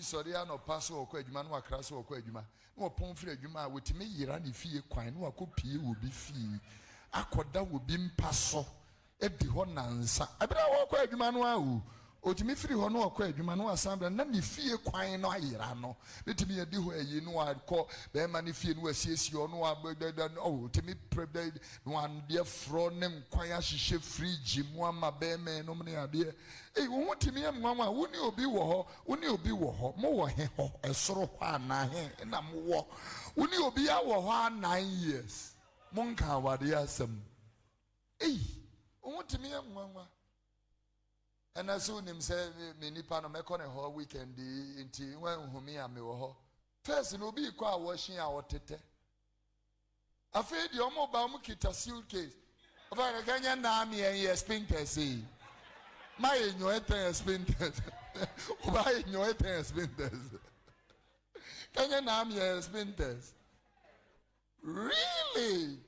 sorry no pass or quite man or crass or quite juma. No pon free juma with me yirani fee quine no copy will be fee. Aquada will be passo. Eddie Honansa. I better walk quite juma. Otimi free hono akwa adwuma no asambra na ne fie kwan no ayera no betimi adi ho ayi no akọ be ma ne fie no asiesie ono abeda no otimi prebe no ande fro ne nkwan ahihye fridge mu ama be me no ne ade wo hotimi amwa woni obi wo ho mo wo he ho esoro ho ana he na mo wo woni obi ya wo ho 9 years mo nka awade asem wo hotimi amwa. And as soon as say me nipa no meko ne ho weekend nti wan humi ame wo ho first no bi kwa washing our tete afi di omo ba mu kita suitcase ova Ghanaian na me en spinter say my enyo eten spinters oba enyo eten spinters Ghanaian na me spinters really.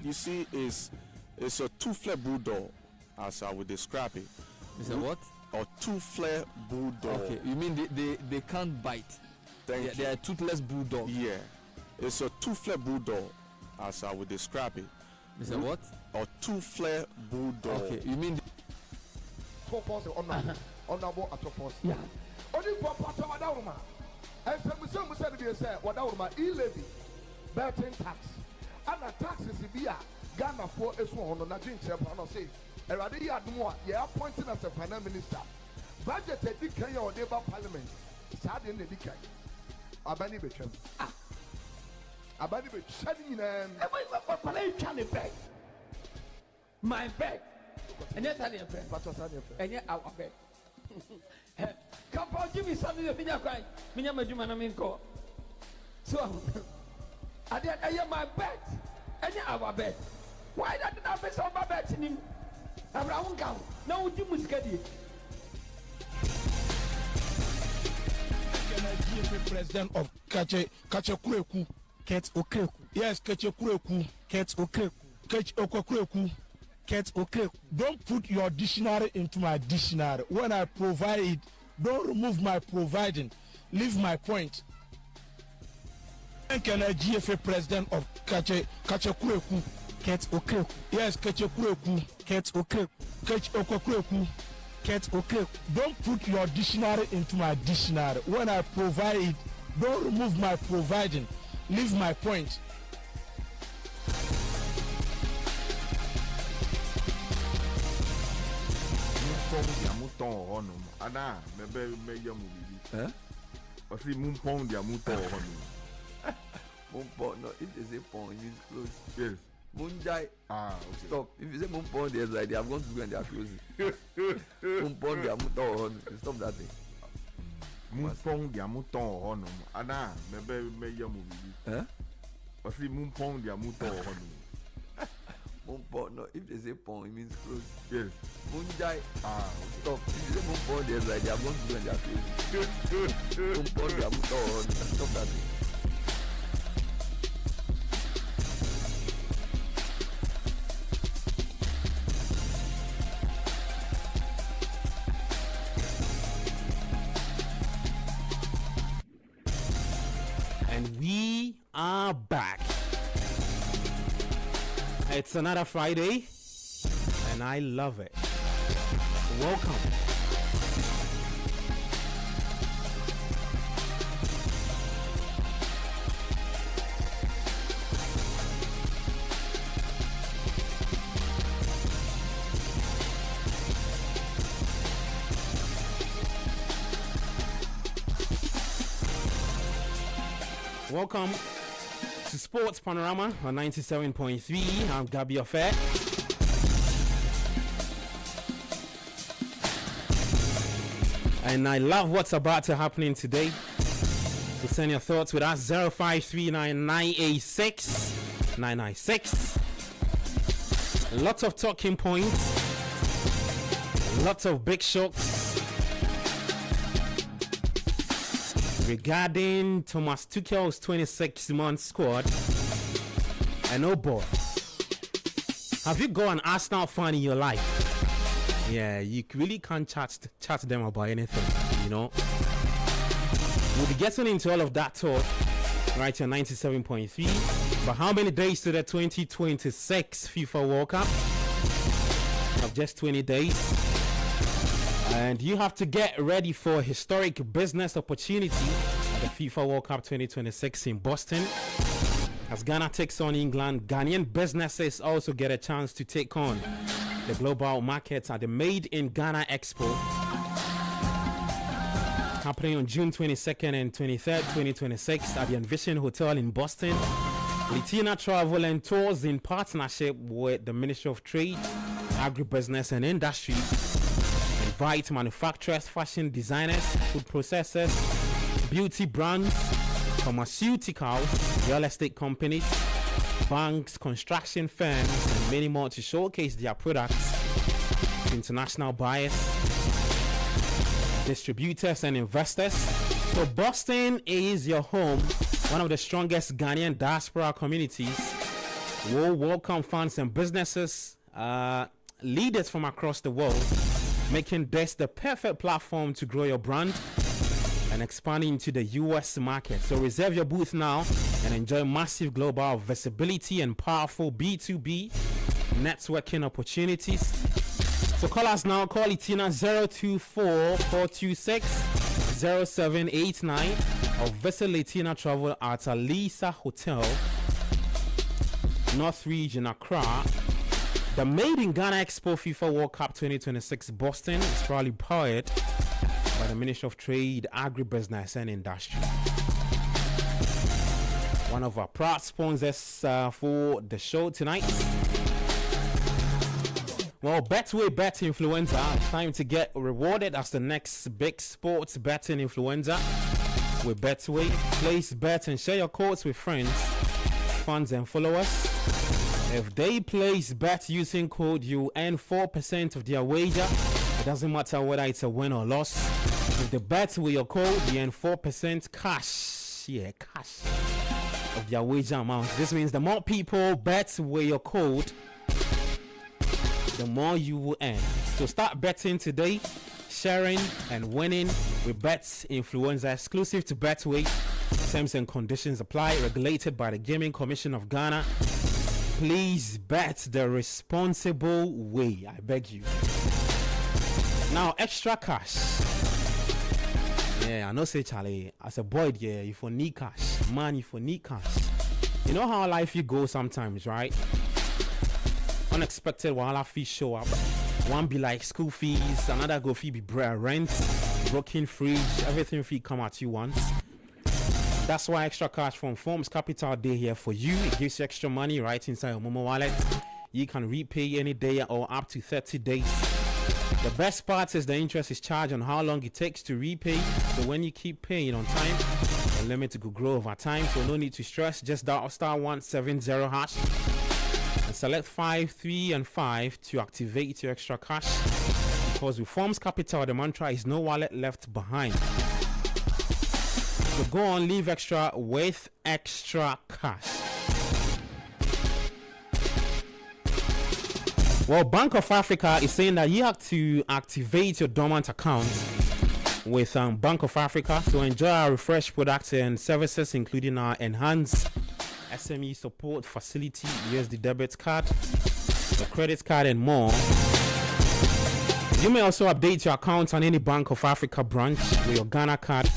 You see, it's a two-flare bulldog, as I would describe it. Is it what? A two-flare bulldog. Okay, you mean they can't bite? They are toothless bulldog. Yeah, it's a two-flare bulldog, as I would describe it. Is it what? A two-flare bulldog. Okay, you mean top force honorable at top force. Yeah. Only for part of Wadawma. And some said to be said Wadawma e-levy, betting tax. And the taxes here, Ghana for is one on a drink and say, Eradi Admoa, you are appointed as a finance minister. Budget a decay or neighbor parliament. Sad in the decay. Abani Bechem. Abani Bechem. My bag. And yet I am bag. And yet our bag. Come on, give me something of Minya cry. Minya Majumanaminko. So I am my bed. And our bed. Why not the numbers of my bed in him? Around gown. No, you must get it. President of Kachakureku, Ket Okreku. Yes, Kachakureku, Ket Okreku. Kach Okreku, Ket Okreku. Don't put your dictionary into my dictionary. When I provide it, don't remove my providing. Leave my point. Can a GFA president of Kachakureku, Ket Okreku. Yes, Kachakureku, Ket Okreku. Kach Okreku, Ket Okreku. Don't put your dictionary into my dictionary. When I provide it, don't remove my providing. Leave my point. Ana mebe meya mubili. Eh? Osi mumpong dia muto honu. Mumpong, no, if they say pong, it means close. Yes. Munjai. Ah, okay. Stop. If you say mumpong, there's like they have gone to school and they are closing. Mumpong dia muto honu. Stop that thing. Mumpong dia muto honu. Ana mebe meya mubili. Eh? Osi mumpong dia muto honu. Mumpong, no, if they say pong, it means close. Yes. Munjai. Ah, stop. If you say mumpong, there's like they have gone to school and they are closing. Mumpong dia muto honu. Stop that thing. We are back. It's another Friday, and I love it. Welcome. Welcome to Sports Panorama on 97.3. I'm Gabi Affair. And I love what's about to happen today. So send your thoughts with us 0539986996. Lots of talking points. Lots of big shocks. regarding Thomas Tuchel's 26-month squad. And oh boy, have you got an Arsenal fan in your life? Yeah, you really can't chat them about anything, you know. We'll be getting into all of that talk right here, 97.3. But how many days to the 2026 FIFA World Cup? Of just 20 days. And you have to get ready for a historic business opportunity at the FIFA World Cup 2026 in Boston. As Ghana takes on England, Ghanaian businesses also get a chance to take on the global markets at the Made in Ghana Expo, happening on June 22nd and 23rd, 2026 at the Envision Hotel in Boston. Latina Travel and Tours, in partnership with the Ministry of Trade, Agribusiness and Industry, invite manufacturers, fashion designers, food processors, beauty brands, pharmaceuticals, real estate companies, banks, construction firms, and many more to showcase their products to international buyers, distributors, and investors. So Boston is your home, one of the strongest Ghanaian diaspora communities. We'll welcome fans and businesses, leaders from across the world, making this the perfect platform to grow your brand and expanding into the US market. So reserve your booth now and enjoy massive global visibility and powerful B2B networking opportunities. So call us now. Call Itina 024-426-0789 or visit Latina Travel at Alisa Hotel, North Region, Accra. The Made in Ghana Expo FIFA World Cup 2026 Boston is proudly powered by the Ministry of Trade, Agribusiness and Industry. One of our proud sponsors for the show tonight. Well, Betway Bet Influencer, it's time to get rewarded as the next big sports betting influencer with Betway. Place bet and share your codes with friends, fans and followers. If they place bet using code, you earn 4% of their wager. It doesn't matter whether it's a win or loss. If they bet with your code, you earn 4% cash. Yeah, cash of their wager amount. This means the more people bet with your code, the more you will earn. So start betting today, sharing and winning with Bets Influencer, exclusive to Betway. Terms and conditions apply. Regulated by the Gaming Commission of Ghana. Please bet the responsible way, I beg you. Now, extra cash. Yeah, I know say Charlie, as a boy, yeah, you for need cash. Man, you for need cash. You know how life you go sometimes, right? Unexpected wahala fees show up. One be like school fees, another go fee be rent, broken fridge, everything fee come at you once. That's why extra cash from Forms Capital Day here for you. It gives you extra money right inside your Momo wallet. You can repay any day or up to 30 days. The best part is the interest is charged on how long it takes to repay. So when you keep paying on time, the limit could grow over time. So no need to stress. Just dial *170# and select 5, 3, and 5 to activate your extra cash. Because with Forms Capital, the mantra is no wallet left behind. So go on, leave extra with extra cash. Well, Bank of Africa is saying that you have to activate your dormant account with Bank of Africa to enjoy our refreshed products and services, including our enhanced SME support facility, USD debit card, the credit card, and more. You may also update your account on any Bank of Africa branch with your Ghana card.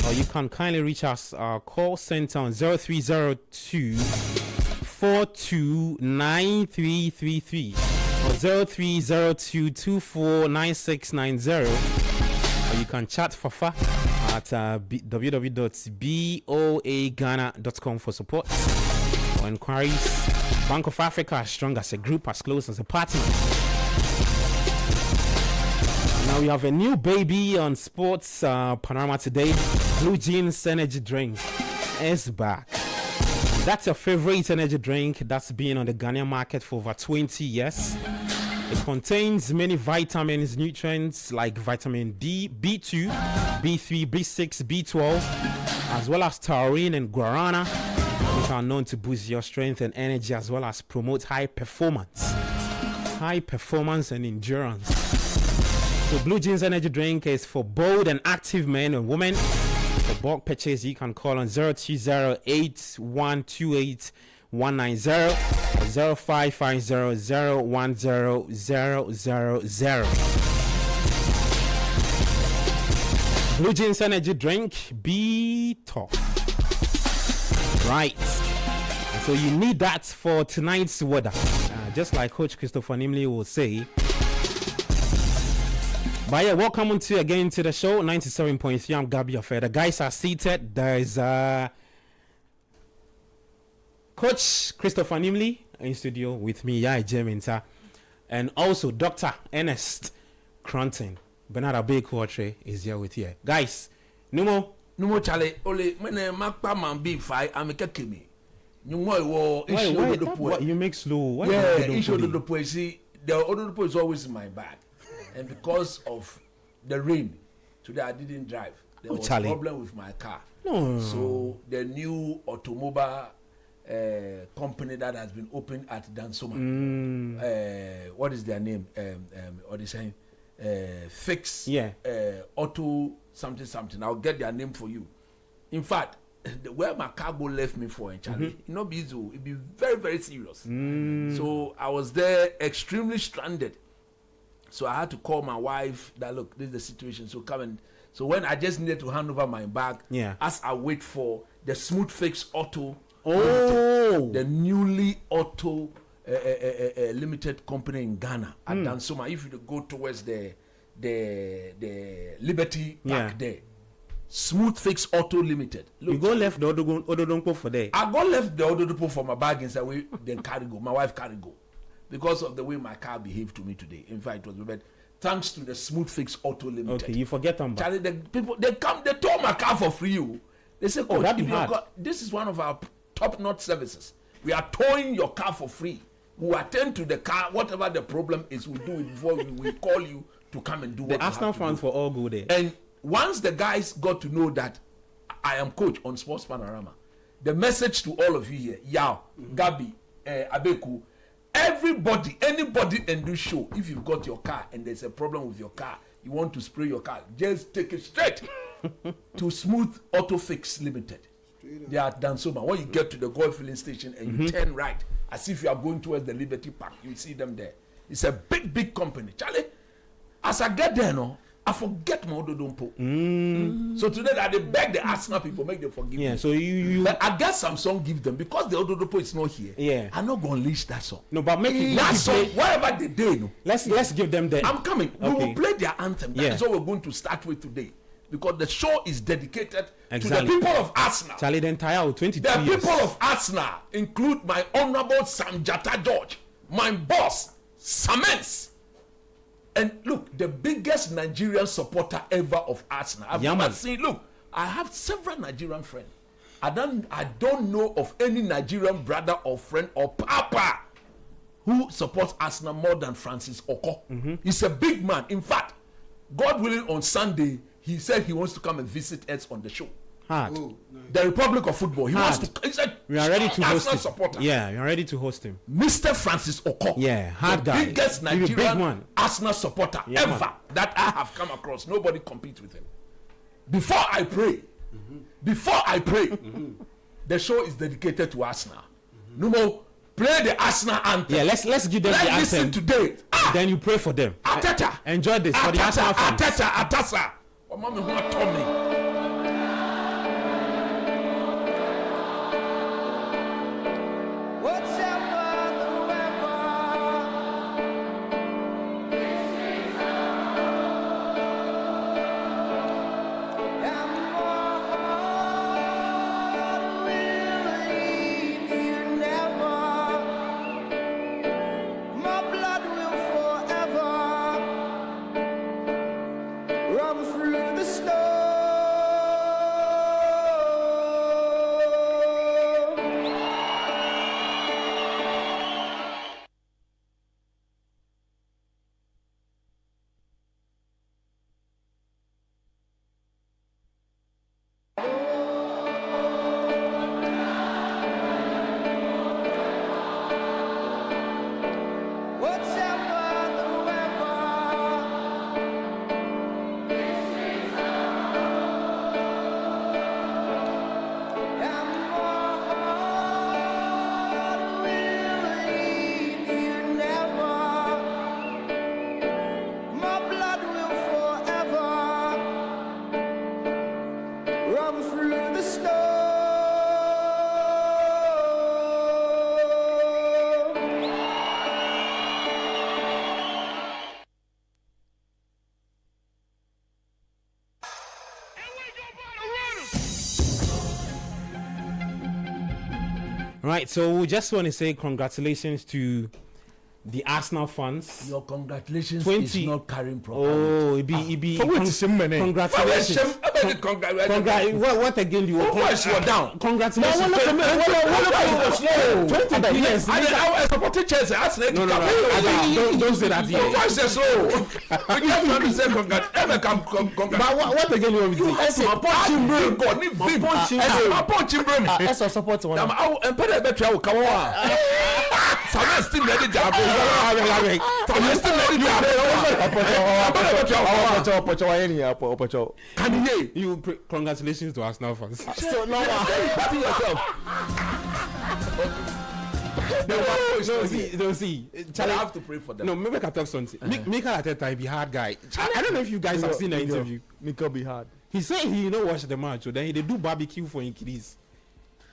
Or you can kindly reach us our call center on 0302 429333 or 0302 249690. Or you can chat Fafa at www.boaghana.com for support or inquiries. Bank of Africa, as strong as a group, as close as a partner. Now we have a new baby on Sports Panorama today. Blue Jeans energy drink is back. That's your favorite energy drink that's been on the Ghanaian market for over 20 years. It contains many vitamins, nutrients like vitamin D, B2, B3, B6, B12, as well as taurine and guarana, which are known to boost your strength and energy as well as promote high performance and endurance. So Blue Jeans energy drink is for bold and active men and women. For bulk purchase, you can call on 0208128 190 or 0550010000. Blue Jeans energy drink, be tough. Right. So you need that for tonight's weather. Just like Coach Christopher Nimley will say. But yeah, welcome on to again to the show, 97.3. I'm Gabi Affair. The guys are seated. There's Coach Christopher Nimley in studio with me, Yai Jeminta, and also Dr. Ernest Cronton. Bernard Abekotre is here with you. Guys, no more Charlie. Ole, mene makpa man be fight. I'm a kekimi. You make slow. Yeah, issue the poesy. The Odopo is always in my bag, and because of the rain, today I didn't drive. There was a problem with my car. No. So the new automobile company that has been opened at Dansoma. What is their name? What is saying? Fix. Yeah. Auto something. I'll get their name for you. In fact, where my cargo left me for in Charlie, it not be easy. It be very, very serious. So I was there extremely stranded. So I had to call my wife that look, this is the situation. So come and so when I just needed to hand over my bag, as I wait for the Smooth Fix Auto, the newly auto limited company in Ghana at Dansoma. If you go towards the Liberty Park there. Smooth Fix Auto Limited. Look, you go left the Ododonpo for there. I go left the Ododonpo for my bag inside way, then carry go. My wife carry go. Because of the way my car behaved to me today. In fact, it was bad. Thanks to the Smooth Fix Auto Limited. Okay, you forget them. Charlie, the people they tow my car for free. They say, oh, this is one of our top-notch services. We are towing your car for free. We attend to the car, whatever the problem is, we do it before we call you to come and do what the Arsenal fans for all go there. And once the guys got to know that I am coach on Sports Panorama, the message to all of you here, Yao, Gabi, Abeku, everybody, anybody in this show, if you've got your car and there's a problem with your car, you want to spray your car, just take it straight to Smooth Auto Fix Limited. They are Dansoma. When you get to the Gold filling station and you turn right, as if you are going towards the Liberty Park, you see them there. It's a big company. Charlie, as I get there, I forget my Ododonpo. So today I beg the Arsenal people, make them forgive me. So you but I get some song, give them because the Ododonpo is not here. Yeah, I'm not gonna unleash that song. No, but make that song whatever they do. Let's give them the. I'm coming. Okay. We will play their anthem. That is what we're going to start with today, because the show is dedicated to the people of Arsenal. Charlie, the entire 22 the years. People of Arsenal include my honorable Sam Jatta George, my boss Samens. And look, the biggest Nigerian supporter ever of Arsenal. I've never seen. Look, I have several Nigerian friends. I don't know of any Nigerian brother or friend or papa who supports Arsenal more than Francis Oko. He's a big man. In fact, God willing, on Sunday he said he wants to come and visit us on the show. The Republic of Football. He wants to. He said, we are ready to host him. Supporter. Yeah, we are ready to host him. Mr. Francis Oko. Yeah, hard guy. Biggest Nigerian Arsenal supporter ever that I have come across. Nobody competes with him. Before I pray, the show is dedicated to Arsenal. No more. Play the Arsenal anthem. Yeah, let's give them the anthem. Let's listen today. Then you pray for them. Arteta. Enjoy this for the Arsenal fans. Arteta. Mama who told me. Run through the snow. the snow. Right, so we just want to say congratulations to the Arsenal fans. Your congratulations is not carrying properly. Oh, it be congratulations. What again do you want? You are down. Congratulations. No, don't say that here. Voice is slow. But what again you want to say? Support one. Samuel still ready to congratulations to Arsenal fans. So now yourself. No, see. I have to pray for them. No, maybe I can talk something. Mikel Arteta be hard guy. I don't know if you guys have seen the interview. Mikel be hard. He said he watch the match, so then he do barbecue for Increase.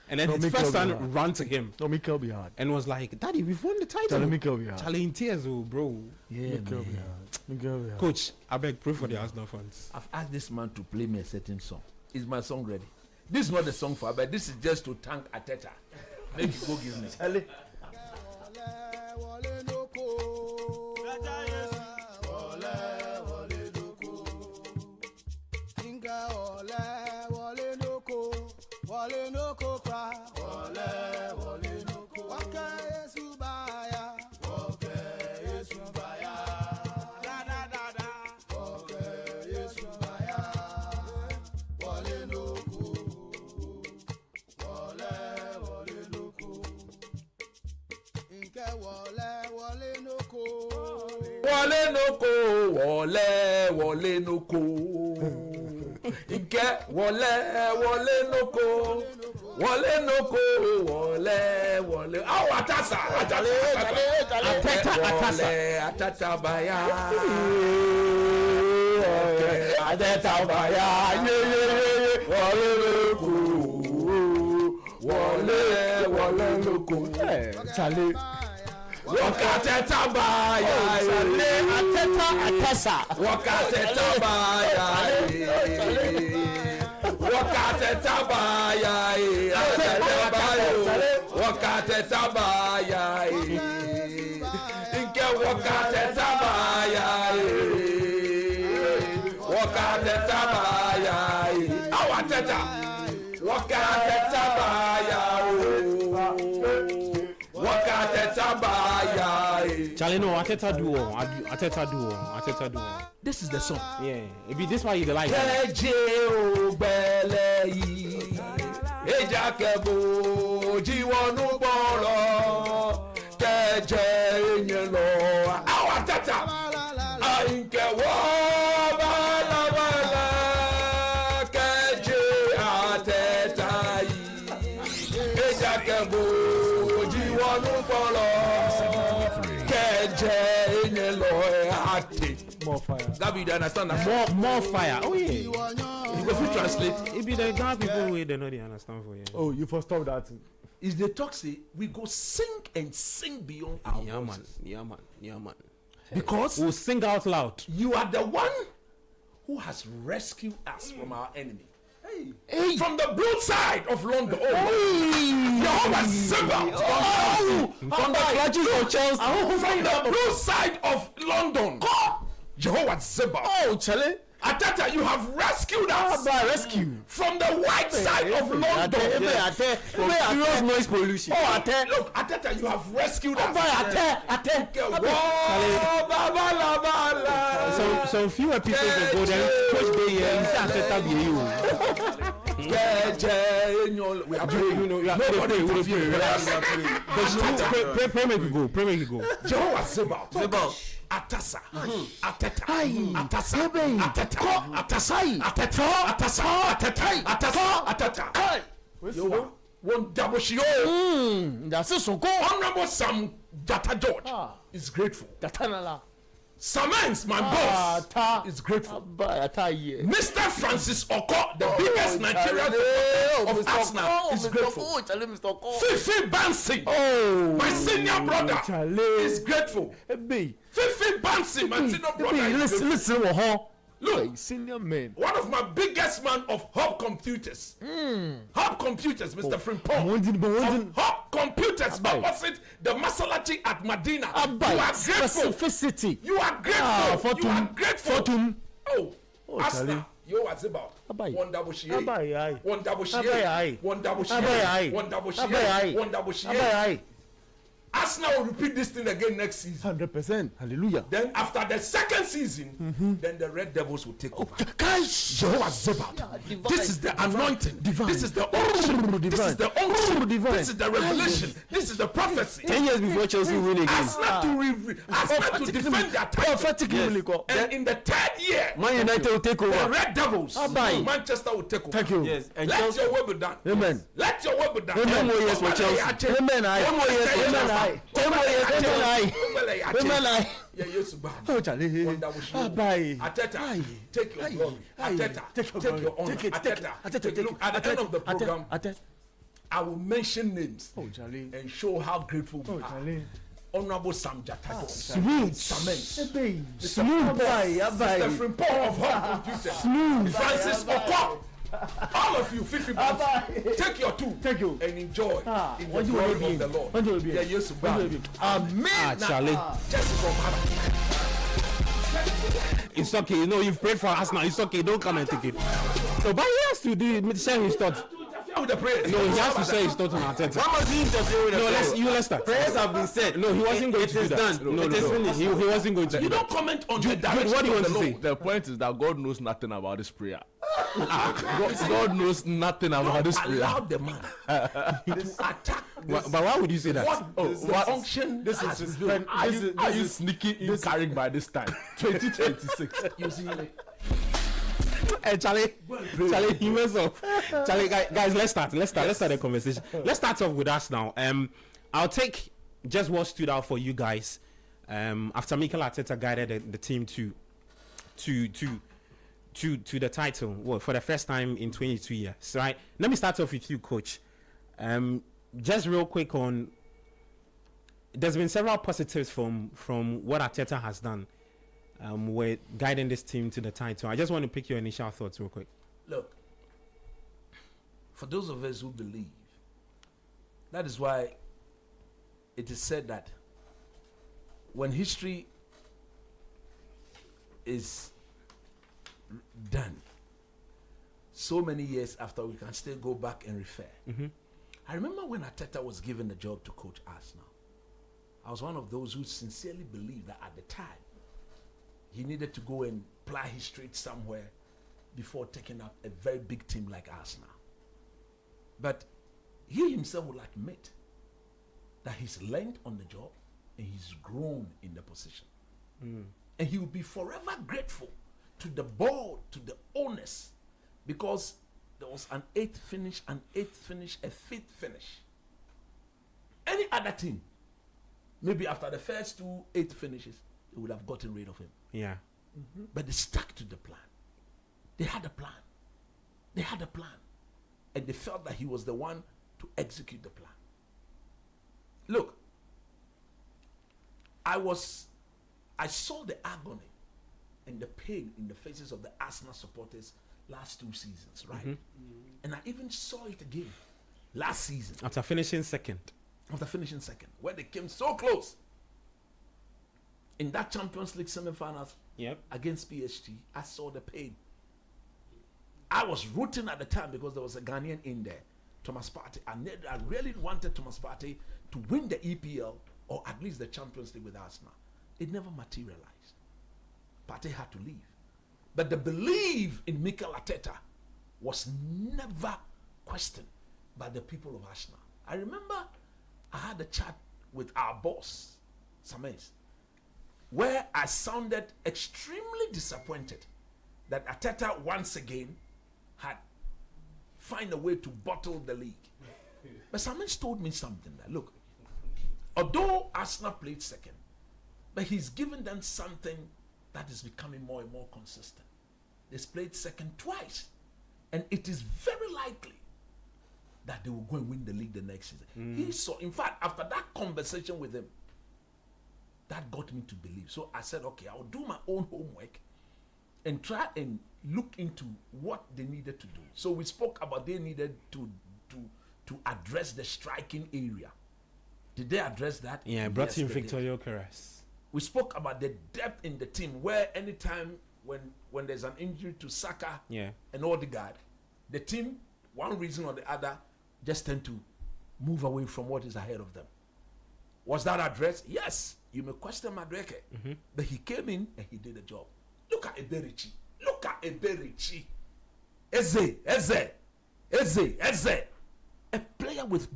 And then his first son ran to him. No, Mikel be hard. And was like, Daddy, we've won the title. Mikel be hard. Charlie in tears, bro. Yeah, Mikel be hard. Mikel be hard. Coach, I beg, pray for the Arsenal fans. I've asked this man to play me a certain song. Is my song ready? This is not the song for but this is just to thank Arteta. Make you go give me. Charlie. Wale no kokra, wale no ko. Wake Yesu baya, da da da da. Wake Yesu baya, wale no ko, wale no ko. Inke wale no ko, wale no ko, wale no ko. Ike wọlé no ko wọlé awo atasa atata baya atata baya wọlé no ko chale. Wakateta baya, atesa. Wakateta baya, wakateta baya, wakateta baya, inke wakateta baya, wakateta baya, awateta, wakateta baya. Charlie, no, Arteta do. This is the song. Yeah, it be this why you like. More fire. Gabi, you understand that? More fire. Oh yeah. You go fit translate. It be the Ghana people where they know they understand for you. Oh, you first stop that. Is the talk say we go sing and sing beyond our voices. Yeah man. Because we'll sing out loud. You are the one who has rescued us from our enemy. Hey. From the blue side of London. Jehovah Sabaoth. From the clutches of Chelsea. From the blue side of London. Jehovah Sabaoth. Oh, Charlie. Ateta, you have rescued us from the white side of London. Serious noise pollution. Look, Ateta, you have rescued us. Some fewer people will go there. Coach Bay here, he said Ateta be you. We are praying. Pray make you go. Jehovah Sabaoth. Atasa, Ateta, Atasa, Ateta. You won't double show. That's so cool. Honorable Sam Jata George is grateful. Gatanala. Samens, my boss, is grateful. Mr. Francis Oko, the biggest Nigerian of Arsenal, is grateful. Fifi Bansi, my senior brother, is grateful. Fifi Bansi, my senior brother, is grateful. Listen, Look, senior man. one of my biggest man of Hub Computers. Hub Computers, Mr. Frimpong. Of Hub Computers opposite the Masalati at Medina. You are grateful. Specificity. You are grateful. You are grateful. Oh, Charlie. Asta. Yo, what's about? One double shie. Abai. One double shie. Abai. One double shie. Abai. One double shie. Abai. One double shie. Abai. Arsenal will repeat this thing again next season. 100%. Hallelujah. Then after the second season, then the Red Devils will take over. Guys, Jehovah Zebat. This is the anointing. This is the unction. This is the unction. This is the revelation. This is the prophecy. 10 years before Chelsea win again. Arsenal to defend their title. And in the third year, Man United will take over. the Red Devils, Manchester will take over. Thank you. Yes. And Let Chelsea. your will be done. Amen. Let your will be done. 10 more years for Chelsea. Amen. 10 more years for Chelsea. 10 more years for Chelsea. Amen. Yeah, yes, bad. Oh, Charlie. Abai. Ateta, take your glory. Ateta, take your honor. Ateta, look, at the end of the program, I will mention names and show how grateful we are. Honorable Sam Jatago, Smooth. Samen, Smooth. Mr. Frimpong of Home Computer, Smooth. Francis Oko, all of you, Fifi Banks, take your two and enjoy in the glory of the Lord. Yeah, yes, Amen. Charlie. Just from Hannah. It's okay. You know, you've prayed for us now. It's okay. Don't come and take it. So, but he has to share his thoughts. With the prayers. No, he has to share his thoughts on Arteta. Why must he interfere with the prayer? Let's start. Prayers have been said. No, he wasn't going to do that. Done. No, It is finished. He wasn't going to do You that. don't comment on the direction What do you want of to the say? Lord. The point is that God knows nothing about this prayer. God knows nothing about this prayer. Allow the man to attack this. But why would you say that? What function This has is revealed. this is sneaking in carrying by this time. 2026. You see, Hey, Charlie, you mess up. Charlie, guys, let's start the conversation. Let's start off with us now. I'll take just what stood out for you guys. After Mikel Arteta guided the team to the title, for the first time in 22 years, right? Let me start off with you, Coach. Just real quick on. There's been several positives from what Arteta has done. With guiding this team to the title. I just want to pick your initial thoughts real quick. look, for those of us who believe, that is why it is said that when history is done, so many years after, we can still go back and refer. I remember when Arteta was given the job to coach Arsenal, I was one of those who sincerely believed that at the time, he needed to go and ply his trade somewhere before taking up a very big team like Arsenal. But he himself will admit that he's learned on the job and he's grown in the position. And he will be forever grateful to the board, to the owners, because there was an 8th finish, a 5th finish. Any other team, maybe after the first 2 8th finishes, they would have gotten rid of him. Yeah. But they stuck to the plan. They had a plan. And they felt that he was the one to execute the plan. Look, I saw the agony and the pain in the faces of the Arsenal supporters last 2 seasons, right? And I even saw it again last season. After finishing second, where they came so close. In that Champions League semi-finals against PSG, I saw the pain. I was rooting at the time because there was a Ghanaian in there, Thomas Partey. I really wanted Thomas Partey to win the EPL or at least the Champions League with Arsenal. It never materialized. Partey had to leave. But the belief in Mikel Arteta was never questioned by the people of Arsenal. I remember I had a chat with our boss, Samens, where I sounded extremely disappointed that Arteta once again had found a way to bottle the league. But Samens told me something that, look, although Arsenal played second, But he's given them something that is becoming more and more consistent. They played second twice. And it is very likely that they will go and win the league the next season. He saw, in fact, after that conversation with him, that got me to believe. So I said, okay, I'll do my own homework and try and look into what they needed to do. So we spoke about they needed to address the striking area. Did they address that? Yeah, brought in Victor Gyökeres. We spoke about the depth in the team, where anytime when there's an injury to Saka and Odegaard, the team, one reason or the other, just tend to move away from what is ahead of them. Was that addressed? Yes. You may question Madueke, but he came in and he did the job. Look at Eberichi. Look at Eberichi. Eze. A player with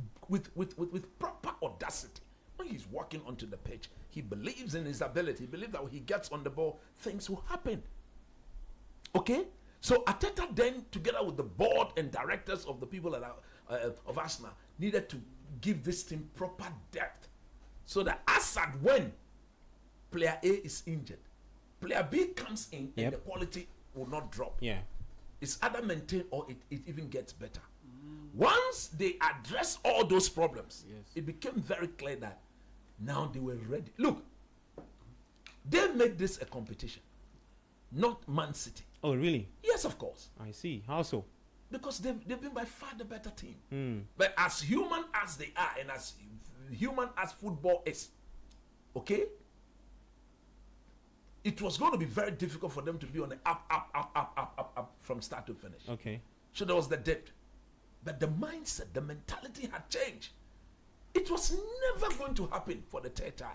proper audacity. When he's walking onto the pitch, he believes in his ability. He believes that when he gets on the ball, things will happen. Okay? So Arteta then, together with the board and directors of the people that are, of Arsenal, needed to give this team proper depth. So that when player A is injured, player B comes in and the quality will not drop. Yeah. It's either maintained or it even gets better. Once they address all those problems, it became very clear that now they were ready. Look, they made this a competition, not Man City. Oh, really? Yes, of course. I see. How so? Because they've been by far the better team. But as human as they are, and as human as football is, okay, it was going to be very difficult for them to be on the up from start to finish. Okay. So there was the dip. But the mindset, the mentality had changed. It was never going to happen for the third time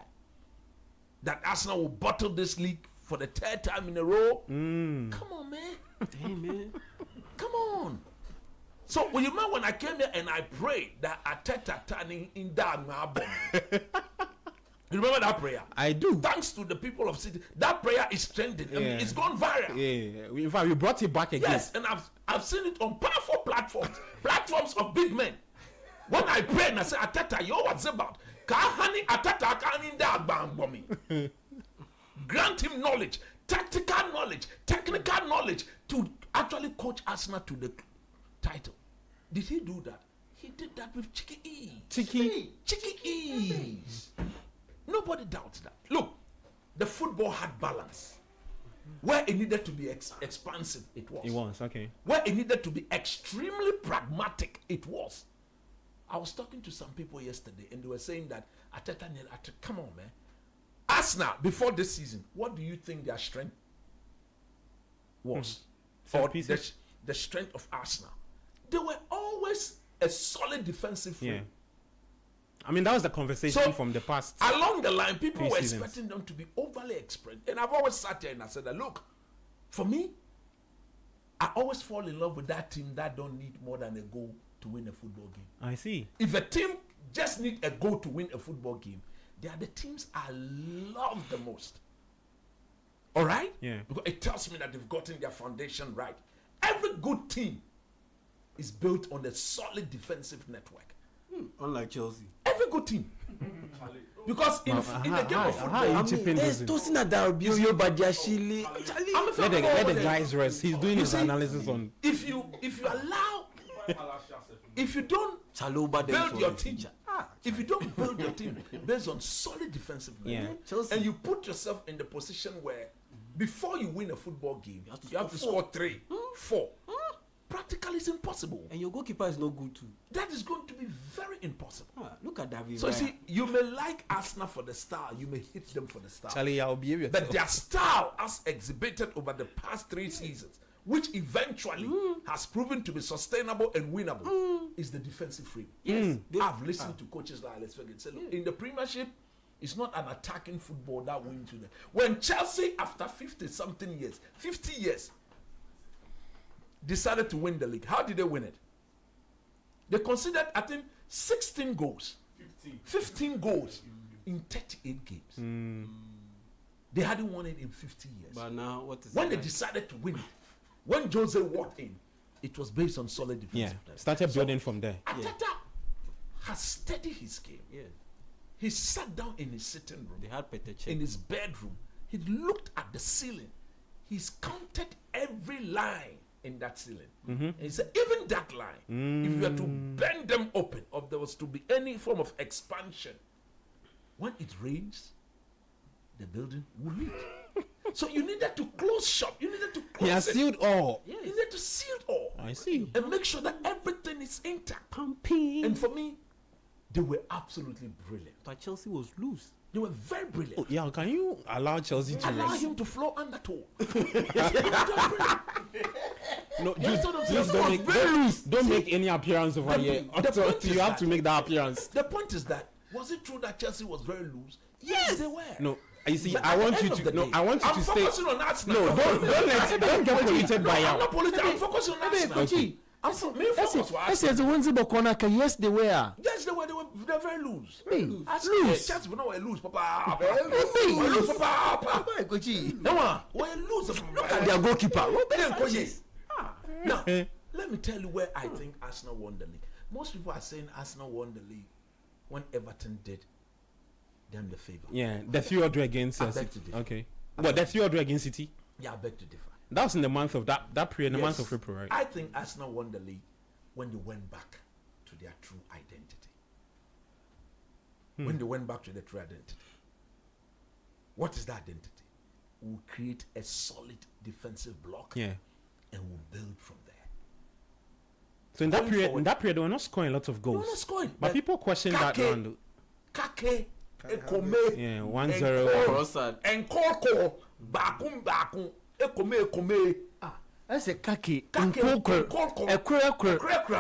that Arsenal will bottle this league for the third time in a row. Come on, man. Damn, man. Come on. So, well, you remember when I came here and I prayed that Arteta turning in that album? You remember that prayer? I do. Thanks to the people of City. That prayer is trending. I mean, it's gone viral. Yeah. In fact, we brought it back again. Yes, and I've seen it on powerful platforms of big men. When I prayed and I said, Arteta, yo, what's about? Kahani Arteta kani da bang. Grant him knowledge, tactical knowledge, technical knowledge to actually coach Arsenal to the title. Did he do that? He did that with Chicky Ease. Nobody doubts that. Look, the football had balance. Where it needed to be expansive, it was. It was, okay. Where it needed to be extremely pragmatic, it was. I was talking to some people yesterday and they were saying that Arteta, come on, man. Arsenal, before this season, what do you think their strength was? Or the strength of Arsenal? They were always a solid defensive frame. Yeah. I mean, that was the conversation from the past. Along the line, people were expecting them to be overly experienced. And I've always sat here and I said that, look, for me, I always fall in love with that team that don't need more than a goal to win a football game. I see. If a team just need a goal to win a football game, they are the teams I love the most. All right? Yeah. Because it tells me that they've gotten their foundation right. Every good team is built on a solid defensive network. Unlike Chelsea. Every good team. Because in the game of football, let the guys rest. He's doing his analysis on. If you allow, if you don't build your team, if you don't build your team based on solid defensive network, and you put yourself in the position where before you win a football game, you have to score 3, 4. Practically, it's impossible. And your goalkeeper is not good too. That is going to be very impossible. Look at David. So you see, you may like Arsenal for the style, you may hate them for the style. Charlie, I'll behave yourself. But their style, as exhibited over the past 3 seasons, which eventually has proven to be sustainable and winnable, is the defensive frame. Yes. I've listened to coaches like Alex Ferguson say, look, in the Premiership, it's not an attacking football that wins you. When Chelsea, after 50 years, decided to win the league, how did they win it? They considered, I think, 16 goals. 15 goals in 38 games. They hadn't won it in 50 years. But now, what is when they decided to win it, when Jose walked in, it was based on solid defensive. Started building from there. Arteta has steadied his game. He sat down in his sitting room. They had better check. In his bedroom. He looked at the ceiling. He's counted every line in that ceiling. And he said, even that line, if you were to bend them open, or there was to be any form of expansion, when it rains, the building will leak. So you needed to close shop. You needed to close He has sealed all. You needed to seal all. I see. And make sure that everything is intact. Pumping. And for me, they were absolutely brilliant. But Chelsea was loose. They were very brilliant. Oh, yeah, can you allow Chelsea to Allow rest? him to flow under toe. No, Yes, just don't make any appearance over here. You have to make that appearance. The point is that, was it true that Chelsea was very loose? Yes, they were. No, you see, But I at want the you end of to. the No, day, I want you I'm to stay. focusing on Arsenal. No, don't get polluted by I'm y'all. not polluted. I'm focusing on Arsenal. Okay. I'm focused on Yes, the ones about corner. Yes, they were. Yes, they were very loose. Loose. Chelsea were not loose, Papa. Loose, Papa. No, we're loose. Look at their goalkeeper. Now, let me tell you where I think Arsenal won the league. Most people are saying Arsenal won the league when Everton did them the favor. Yeah, the 3-0 against I beg City. to differ. Okay. What, the 3-0 against City? Yeah, I beg to differ. That was in the month of that period, the month Yes. of April, right? I think Arsenal won the league when they went back to their true identity. When they went back to their true identity. What is that identity? We'll create a solid defensive block. Yeah. And we'll build from there. So in that period, they were not scoring a lot of goals. They were not scoring. But people question that round. Kake, Ekome, Yeah, 1-0. and Koko, Bakum, Ekome. I say kaki. Ekwe.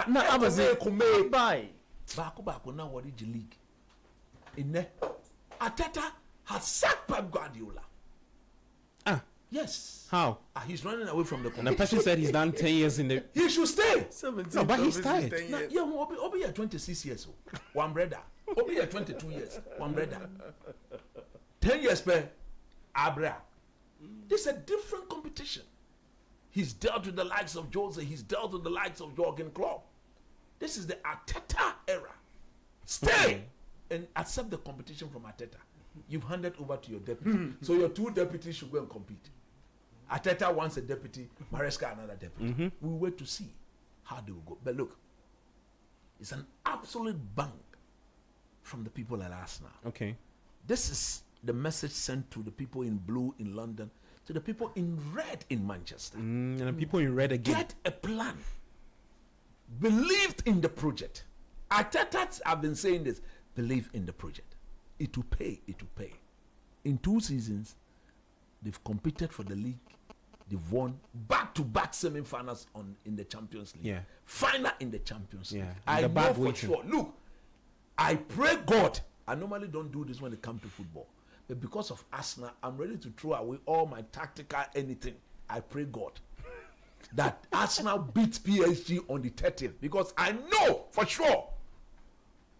Na abaze. Bye. Baku now what is the league? In there, Arteta has sacked Pep Guardiola. Yes. How? He's running away from the And the person said he's done 10 years in the. He should stay. No, but he's tired. Now, yeah, Obi here 26 years old. One brother. Obi here 22 years. One brother. 10 years per Abra. This is a different competition. He's dealt with the likes of Jose. He's dealt with the likes of Jurgen Klopp. This is the Arteta era. Stay and accept the competition from Arteta. You've handed over to your deputy. So your two deputies should go and compete. Arteta wants a deputy, Maresca another deputy. We'll wait to see how they will go. But look, it's an absolute bang from the people at Arsenal. Okay. This is the message sent to the people in blue in London, to the people in red in Manchester. And the people in red again. Get a plan. Believed in the project. Arteta have been saying this. Believe in the project. It will pay. It will pay. In 2 seasons, they've competed for the league. They've won back-to-back semi-finals in the Champions League. Yeah. Final in the Champions League. Yeah. I The know back for waiting. sure. Look, I pray God. I normally don't do this when it comes to football. But because of Arsenal, I'm ready to throw away all my tactical anything. I pray God that Arsenal beats PSG on the 30th. Because I know for sure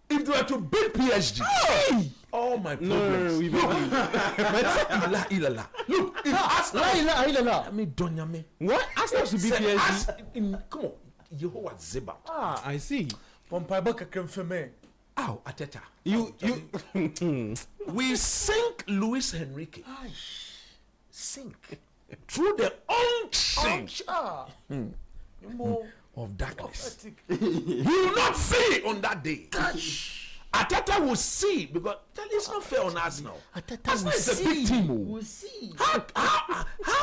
if they were to beat PSG, all my problems. Look, if Arsenal, I mean, Donyame. What? Arsenal should be PSG. Come on, Yehovah Zeba. I see. Ow, Arteta. You. We sink Luis Enrique. Sink through the unction of darkness. He will not see on that day. Ateta will see because it's not fair on Arsenal. Arsenal is a big team. We'll see. How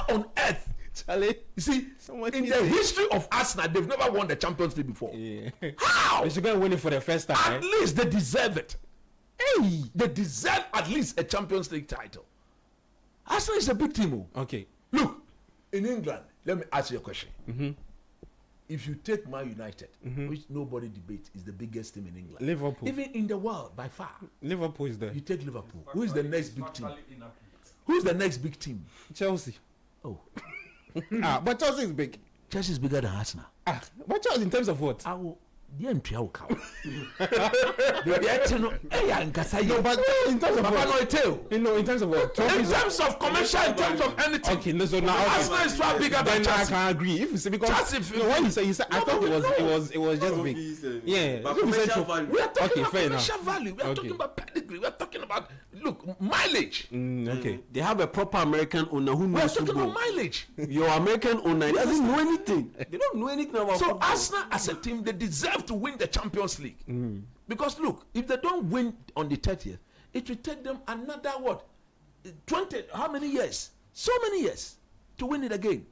on earth? Charlie, you see, in the history of Arsenal, they've never won the Champions League before. Yeah. How? They should go and win it for the first time. At least they deserve it. Hey, they deserve at least a Champions League title. Arsenal is a big team. Okay. Look, in England, let me ask you a question. If you take Man United, which nobody debates, is the biggest team in England. Liverpool. Even in the world, by far. Liverpool is there. You take Liverpool. Who is the next big team? Who is the next big team? Chelsea. Oh. But Chelsea is big. Chelsea is bigger than Arsenal. But Chelsea in terms of what? No, but in terms of what? In terms of what? In terms of commercial, in terms of anything. Okay, no, so now Arsenal is far bigger than then I Chelsea. can agree. If you say because Chelsea, when you say I thought it was just big. Yeah. But commercial value. We are talking Okay, about fair commercial enough. value. We are Okay. talking about pedigree. quickly. We're talking about, look, mileage. Okay. They have a proper American owner who knows We're talking football. about mileage. Your American owner doesn't know anything. They don't know anything about So football. Arsenal as a team, they deserve to win the Champions League. Because look, if they don't win on the 30th, it will take them another 20, how many years? So many years to win it again.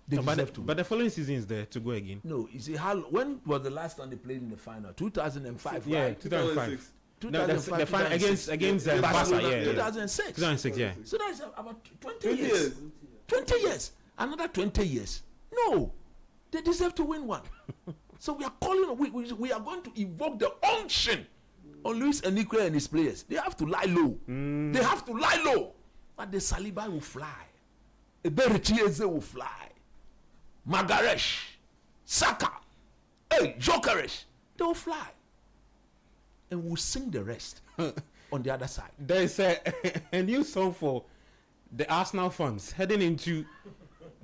They deserve to win. But the following season is there to go again. No, you see, when was the last time they played in the final? 2005, Yeah, right? 2005. 2005, the final against Barca, yeah. 2006. 2006, yeah. So that's about 20 years. 20 years. Another 20 years. No, they deserve to win one. So we are calling. We are going to evoke the unction on Luis Enrique and his players. They have to lie low. They have to lie low. But the Saliba will fly. Eberichieze will fly. Magaresh, Saka, Jokeresh, they will fly. And we'll sing the rest on the other side. There is a new song for the Arsenal fans heading into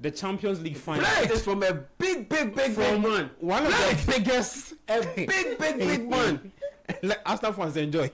the Champions League final. It's from a big man. One of the biggest, a big man. Let Arsenal fans enjoy.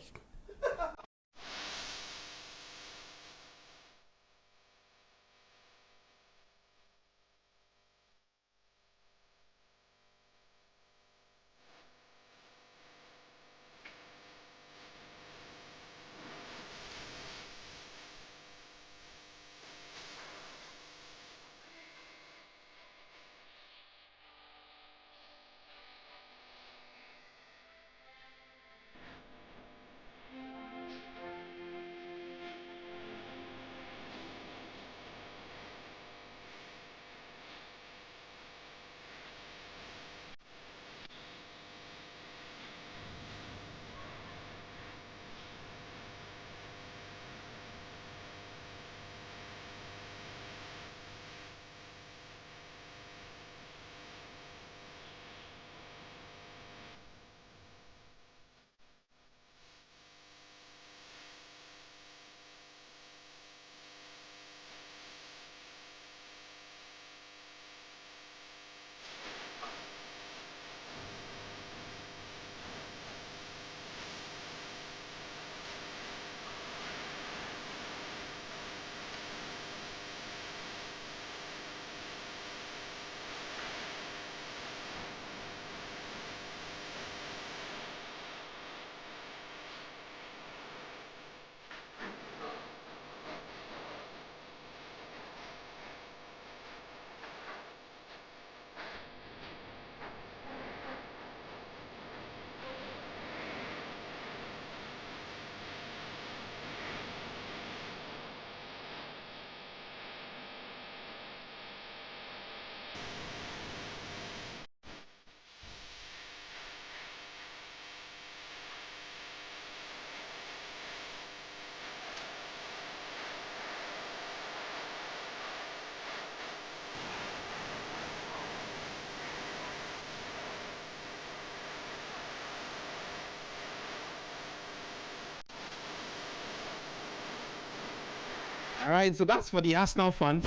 All right, so that's for the Arsenal fan.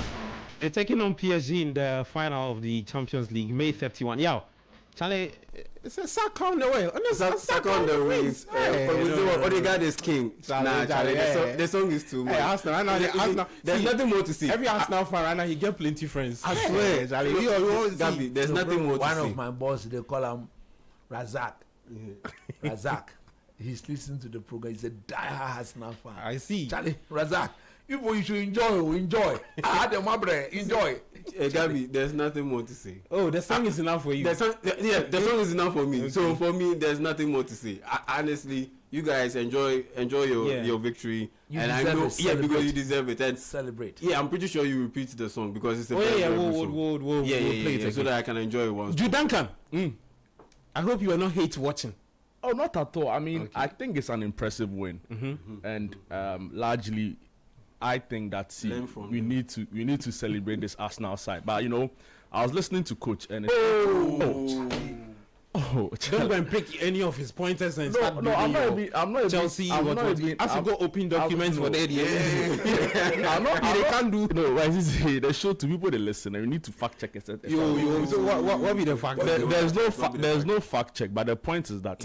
They're taking on PSG in the final of the Champions League, May 31. Yeah, Charlie, it's a Saka on the way. Saka on the wings. Odegaard is king. Charlie, the song is too much. Hey, Arsenal, there's nothing more to see. Every Arsenal fan right now, he get plenty friends. I swear, Charlie. Gabi, there's nothing more to see. One of my boss, they call him Razak. Razak. He's listening to the program. He's a die-hard Arsenal fan. I see. Charlie, Razak. You should enjoy. I had a mabre. Enjoy. Gabi, there's nothing more to say. Oh, the song is enough for you. The song is enough for me. Okay. So for me, there's nothing more to say. Honestly, you guys enjoy your victory, and I know because you deserve it. And celebrate. Yeah, I'm pretty sure you repeat the song because it's a very good song. We'll play it so that I can enjoy it once. Jude Duncan, I hope you are not hate watching. Oh, not at all. I mean, I think it's an impressive win, and largely. I think that we need to celebrate this Arsenal side. But I was listening to Coach and don't go and pick any of his pointers and start I'm not Chelsea. As you go open documents for that. They can't do. No, why is it? They show to people they listen, and you need to fact check it. So what be the fact? There's no fact check, but the point is that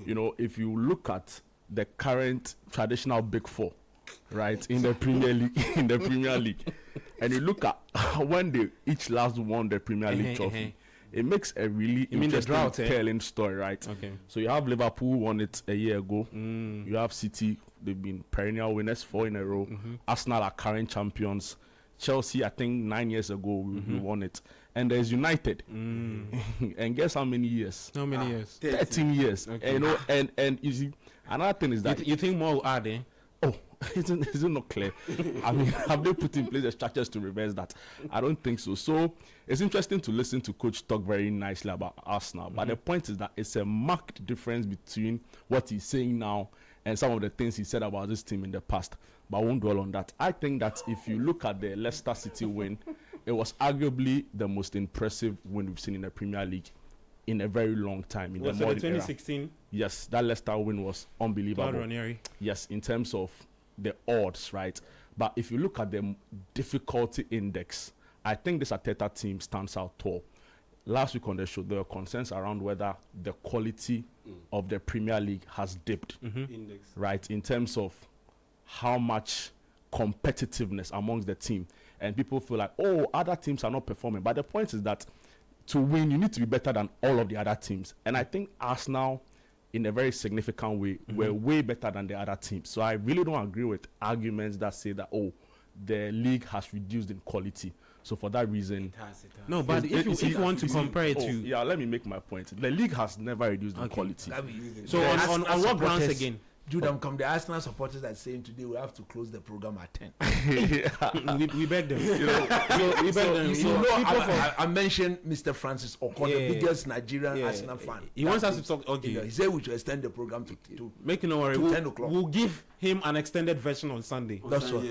if you look at the current traditional big four, right, in the Premier League, and you look at when they each last won the Premier League trophy, it makes a really interesting telling story, right? Okay. So you have Liverpool won it a year ago. You have City, they've been perennial winners 4 in a row. Arsenal are current champions. Chelsea, I think 9 years ago we won it. And there's United. And guess how many years? How many years? 13 years. Okay. And, you know, and you see, another thing is that you think more will add, eh? Oh, is it not clear? I mean, have they put in place the structures to reverse that? I don't think so. So it's interesting to listen to Coach talk very nicely about Arsenal. But the point is that it's a marked difference between what he's saying now and some of the things he said about this team in the past. But I won't dwell on that. I think that if you look at the Leicester City win, it was arguably the most impressive win we've seen in the Premier League in a very long time. Was it the 2016? Era. Yes, that Leicester win was unbelievable. Yes, in terms of the odds, right? But if you look at the difficulty index, I think this Arteta team stands out tall. Last week on the show, there were concerns around whether the quality of the Premier League has dipped, right? In terms of how much competitiveness amongst the team. And people feel like, oh, other teams are not performing. But the point is that to win, you need to be better than all of the other teams. And I think Arsenal, in a very significant way, were way better than the other teams. So I really don't agree with arguments that say that, oh, the league has reduced in quality. So for that reason... It has. No, but if you want to compare it to... Yeah, let me make my point. The league has never reduced in quality. So on what grounds again? Judah, come the Arsenal supporters that saying today we have to close the program at 10. we beg them. We beg them. I mentioned Mr. Francis Okon, the biggest Nigerian Arsenal fan. He wants us to talk. Okay. He said we should extend the program to make no worry. 10 o'clock. We'll give him an extended version on Sunday. That's what.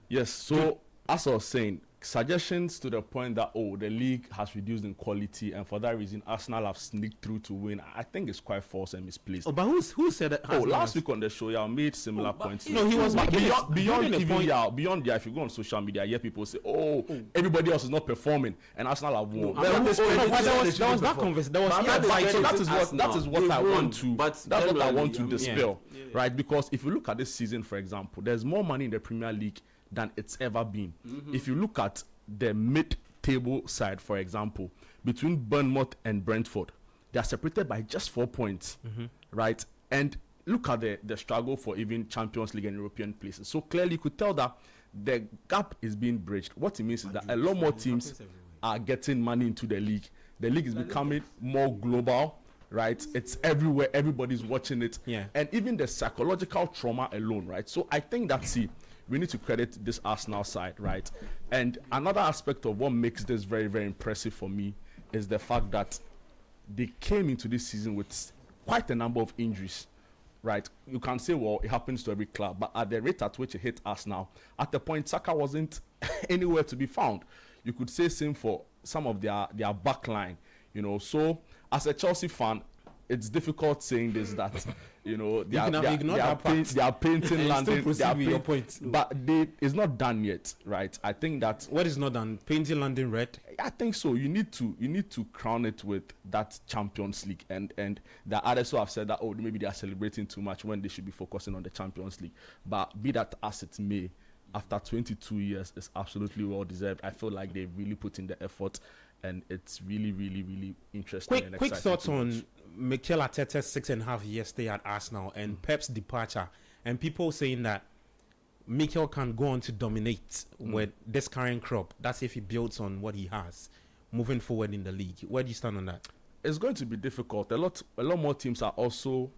Yes. So as I was saying, suggestions to the point that, oh, the league has reduced in quality and for that reason Arsenal have sneaked through to win, I think it's quite false and misplaced. Oh, but who said that? Oh, last week on the show, I made similar points. No, he was beyond if you go on social media, I hear people say, oh, everybody else is not performing and Arsenal have won. There was that conversation. That is what I want to dispel, right? Because if you look at this season, for example, there's more money in the Premier League than it's ever been. If you look at the mid-table side, for example, between Bournemouth and Brentford, they are separated by just 4 points, right? And look at the struggle for even Champions League and European places. So clearly you could tell that the gap is being bridged. What it means is that a lot more teams are getting money into the league. The league is becoming more global, right? It's everywhere. Everybody's watching it. And even the psychological trauma alone, right? So I think that's it. We need to credit this Arsenal side, right? And another aspect of what makes this very, very impressive for me is the fact that they came into this season with quite a number of injuries, right? You can say, well, it happens to every club, but at the rate at which it hit Arsenal, at the point, Saka wasn't anywhere to be found. You could say same for some of their back line, you know. So as a Chelsea fan, it's difficult saying this, that you know they are painting London, but it's not done yet, right? I think that what is not done, painting London red. I think so. You need to crown it with that Champions League, and the others who have said that, oh, maybe they are celebrating too much when they should be focusing on the Champions League. But be that as it may, after 22 years, it's absolutely well deserved. I feel like they've really put in the effort, and it's really, really, really interesting. Quick thoughts on Mikel Arteta's 6.5 year stay at Arsenal and Pep's departure, and people saying that Mikel can go on to dominate with this current crop. That's if he builds on what he has moving forward in the league. Where do you stand on that? It's going to be difficult. A lot more teams have also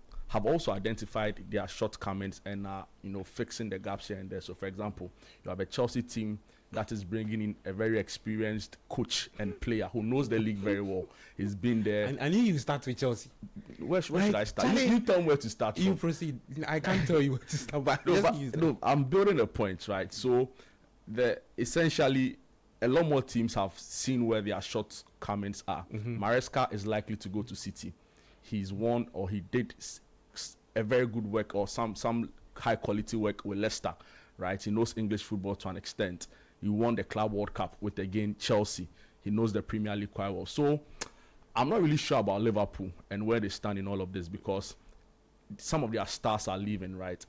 identified their shortcomings and are fixing the gaps here and there. So, for example, you have a Chelsea team that is bringing in a very experienced coach and player who knows the league very well. He's been there. I knew you start with Chelsea. Where should I start? You tell me where to start. You proceed. I can't tell you where to start. But I'm building a point, right? So, essentially, a lot more teams have seen where their shortcomings are. Maresca is likely to go to City. He's won, or he did a very good work, or some high quality work with Leicester, right? He knows English football to an extent. He won the Club World Cup with, again, Chelsea. He knows the Premier League quite well. So I'm not really sure about Liverpool and where they stand in all of this, because some of their stars are leaving, right?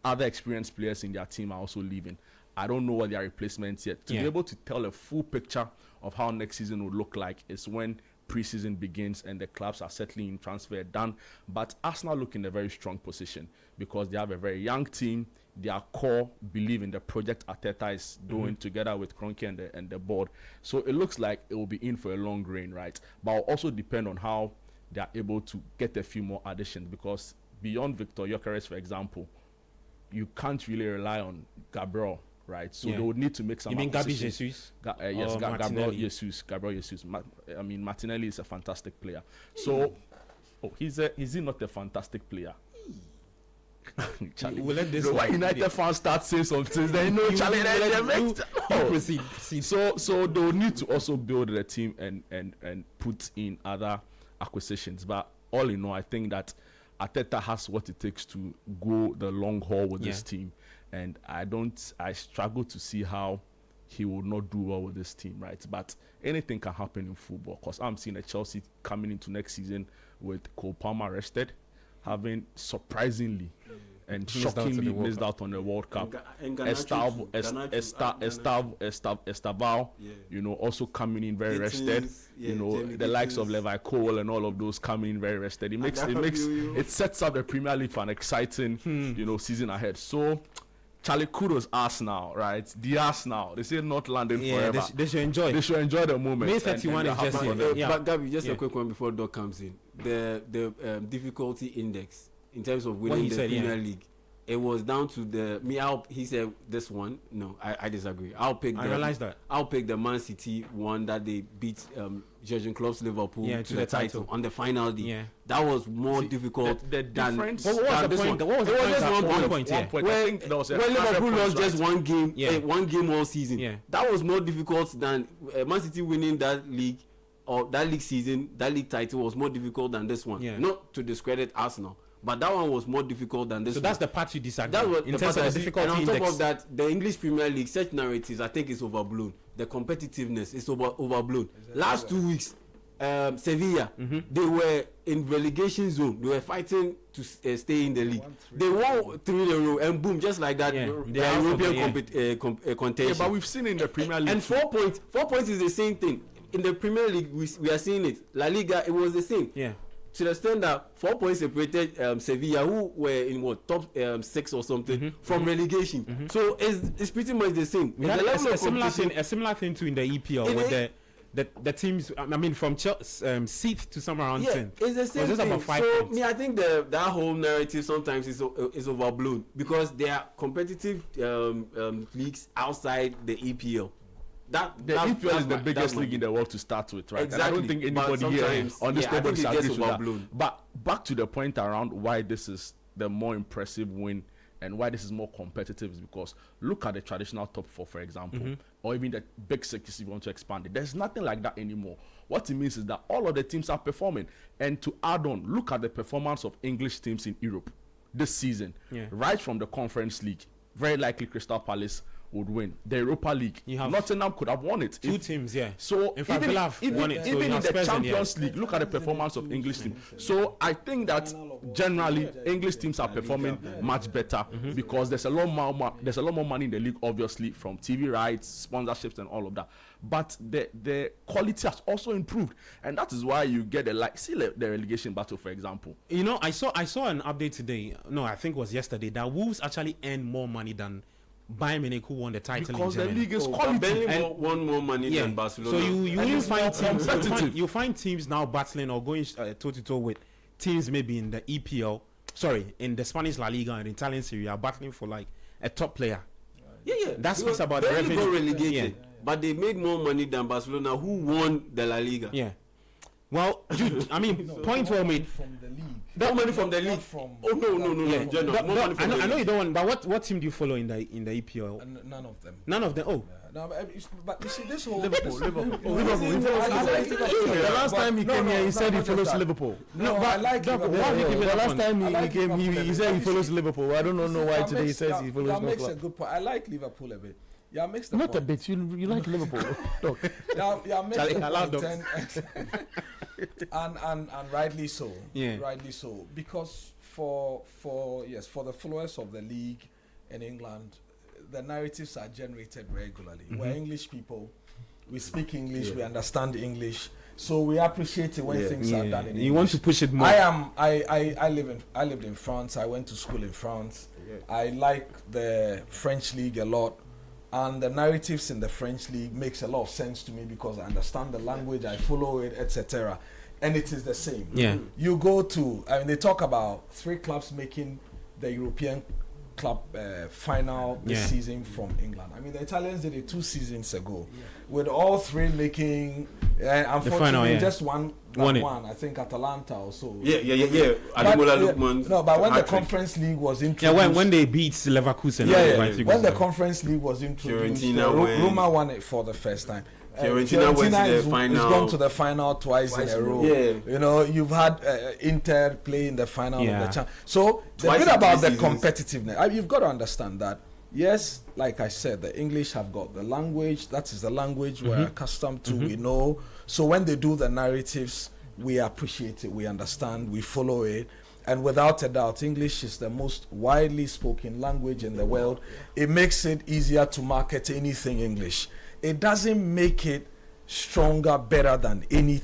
Other experienced players in their team are also leaving. I don't know what their replacements yet. To be able to tell a full picture of how next season would look like is when preseason begins and the clubs are settling in transfer done. But Arsenal look in a very strong position because they have a very young team. Their core believe in the project Arteta is doing together with Kroenke and the board. So it looks like it will be in for a long reign, right? But it'll also depend on how they are able to get a few more additions, because beyond Victor Gyökeres, for example, you can't really rely on Gabriel, right? So they would need to make some. You mean Gabi Jesus? Yes, Gabriel Jesus. I mean, Martinelli is a fantastic player. So, is he not a fantastic player? We'll let this why United fans start saying something. Then proceed. So they'll need to also build the team and put in other acquisitions. But all in all, I think that Arteta has what it takes to go the long haul with this team, and I struggle to see how he will not do well with this team, right? But anything can happen in football, because I'm seeing a Chelsea coming into next season with Cole Palmer rested, having surprisingly and shockingly missed out on the World Cup. Estaval, also coming in very rested. The likes of Levi Cole and all of those coming in very rested. It sets up the Premier League for an exciting, season ahead. So, Charlie, kudos Arsenal, right? The Arsenal. They say not London forever. They should enjoy. They should enjoy the moment. May 31 is just But Gabi, just a quick one before Doc comes in. The difficulty index in terms of winning the Premier League, it was down to he said this one. No, I disagree. I realize that. I'll pick the Man City one that they beat Jurgen Klopp's Liverpool to the title on the final day. Yeah. That was more difficult than difference. What was the point? It was just 1 point. When Liverpool lost just one game all season. Yeah. That was more difficult than Man City winning that league or that league season. That league title was more difficult than this one. Yeah. Not to discredit Arsenal, but that one was more difficult than this one. So that's the part you disagree. That's what in terms of the difficulty index. And on top index. of that, the English Premier League, such narratives, I think is overblown. The competitiveness is overblown. Last 2 weeks, Sevilla, they were in relegation zone. They were fighting to stay in the league. They won 3 in a row, and boom, just like that, European contention. Yeah, but we've seen in the Premier League. And 4 points. 4 points is the same thing. In the Premier League, we are seeing it. La Liga, it was the same. Yeah. To the extent that 4 points separated Sevilla, who were in top 6 or something, from relegation. So it's pretty much the same. We had a similar thing too in the EPL with the teams. I mean, from seat to somewhere around 10. It's the same thing. About 5 points. I think that whole narrative sometimes is overblown, because there are competitive leagues outside the EPL. The EPL is the biggest league in the world to start with, right? Exactly. And I don't think anybody here on this table disagrees with that. But back to the point around why this is the more impressive win and why this is more competitive is because look at the traditional top 4, for example, or even the big 6 if you want to expand it. There's nothing like that anymore. What it means is that all of the teams are performing. And to add on, look at the performance of English teams in Europe this season, right from the Conference League. Very likely Crystal Palace would win the Europa League. Nottingham could have won it. Two teams, yeah. So in fact, even in the Champions League, look at the performance of English teams. So I think that generally English teams are performing much better because there's a lot more money in the league, obviously, from TV rights, sponsorships, and all of that. But the quality has also improved, and that is why you get the relegation battle, for example. You know, I saw an update today. No, I think it was yesterday, that Wolves actually earn more money than Bayern Munich, who won the title because in the league is quality. Won more money than Barcelona. So you find teams now battling or going toe to toe with teams maybe in the EPL, in the Spanish La Liga and Italian Serie A, battling for like a top player. Yeah. That speaks about the revenue. Got relegated, but they made more money than Barcelona, who won the La Liga. Yeah. Well, Jude, I mean, point well made. From the league. That money from the league. No. Yeah. I know you don't want. But what team do you follow in the EPL? None of them. None of them. Oh. No, but you see this whole Liverpool. The last time he came here, he said he follows Liverpool. No, but I like Liverpool. The last time he came, he said he follows Liverpool. I don't know why today he says he follows Liverpool. That makes a good point. I like Liverpool a bit. Yeah, makes the not point. a bit. You like Liverpool, dog. Yeah, makes the point, and rightly so. Yeah, rightly so, because for the followers of the league in England, the narratives are generated regularly. We're English people. We speak English. We understand English. So we appreciate it when things are done in English. You want to push it more. I lived in France. I went to school in France. I like the French league a lot, and the narratives in the French league makes a lot of sense to me because I understand the language, I follow it, etc. And it is the same. Yeah. You go to, I mean, they talk about 3 clubs making the European club final this season from England. I mean, the Italians did it 2 seasons ago, with all 3 making. Unfortunately, final, just one. I think Atalanta or so. Yeah. But when the Conference League was introduced, when they beat Leverkusen, when the Conference League was introduced, Roma won it for the first time. Fiorentina went to the final. It's gone to the final twice in a row. Yeah. You know, you've had Inter play in the final of the Champions. So the bit about the competitiveness, you've got to understand that. Yes, like I said, the English have got the language. That is the language we're accustomed to. We know. So when they do the narratives, we appreciate it. We understand. We follow it. And without a doubt, English is the most widely spoken language in the world. It makes it easier to market anything English. It doesn't make it stronger, better than any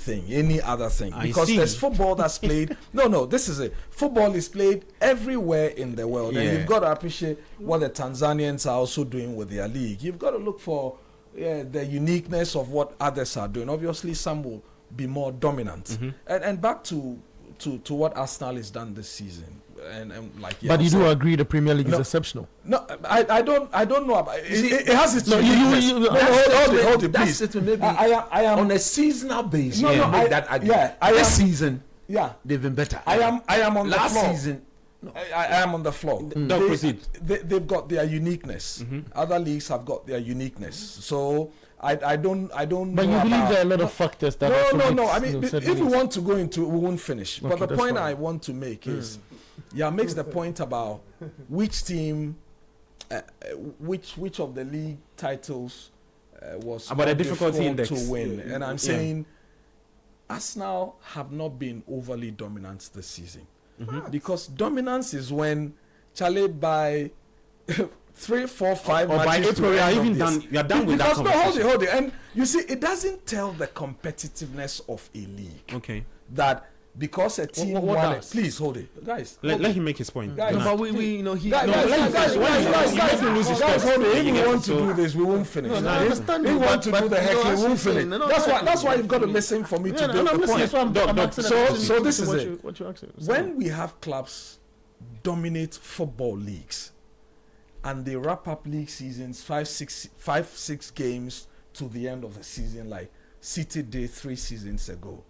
other thing. Because there's football that's played. No, this is it. Football is played everywhere in the world. And you've got to appreciate what the Tanzanians are also doing with their league. You've got to look for the uniqueness of what others are doing. Obviously, some will be more dominant. And back to what Arsenal has done this season. And but you do agree the Premier League is exceptional? No, I don't know about it. It has its hold it, please. I am on a seasonal basis. This season, they've been better. I am on last the floor. season. I am on the floor. They've got their uniqueness. Other leagues have got their uniqueness. So I don't. But you believe there are a lot of factors that. No. I mean, if we want to go into, we won't finish. Okay, but the point I want to make is, makes the point about which team, which of the league titles was about a difficulty index to win, and I'm saying Arsenal have not been overly dominant this season, because dominance is when Charlie by 3, 4, 5 or by April we are even done. We are done with that conversation. Hold it, and you see, it doesn't tell the competitiveness of a league. Okay. That because a team won it. Please hold it, guys. Let him make his point. Guys, but we you know he. Guys, hold it. If we want to do this, we won't finish. If we want to do the heckling, we won't finish. That's why you've got to listen for me to build the point. So this is it. When we have clubs dominate football leagues, and they wrap up league seasons 5-6 games to the end of the season, like City did 3 seasons ago.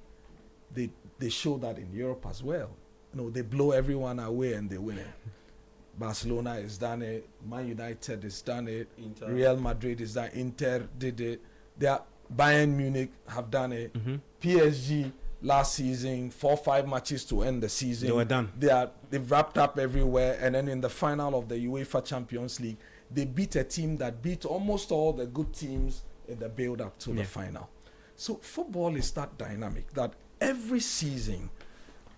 They show that in Europe as well. You know, they blow everyone away and they win it. Barcelona has done it. Man United has done it. Real Madrid has done it. Inter did it. Bayern Munich have done it. PSG last season, 4-5 matches to end the season. They were done. They've wrapped up everywhere, and then in the final of the UEFA Champions League, they beat a team that beat almost all the good teams in the build-up to the final. So football is that dynamic that every season,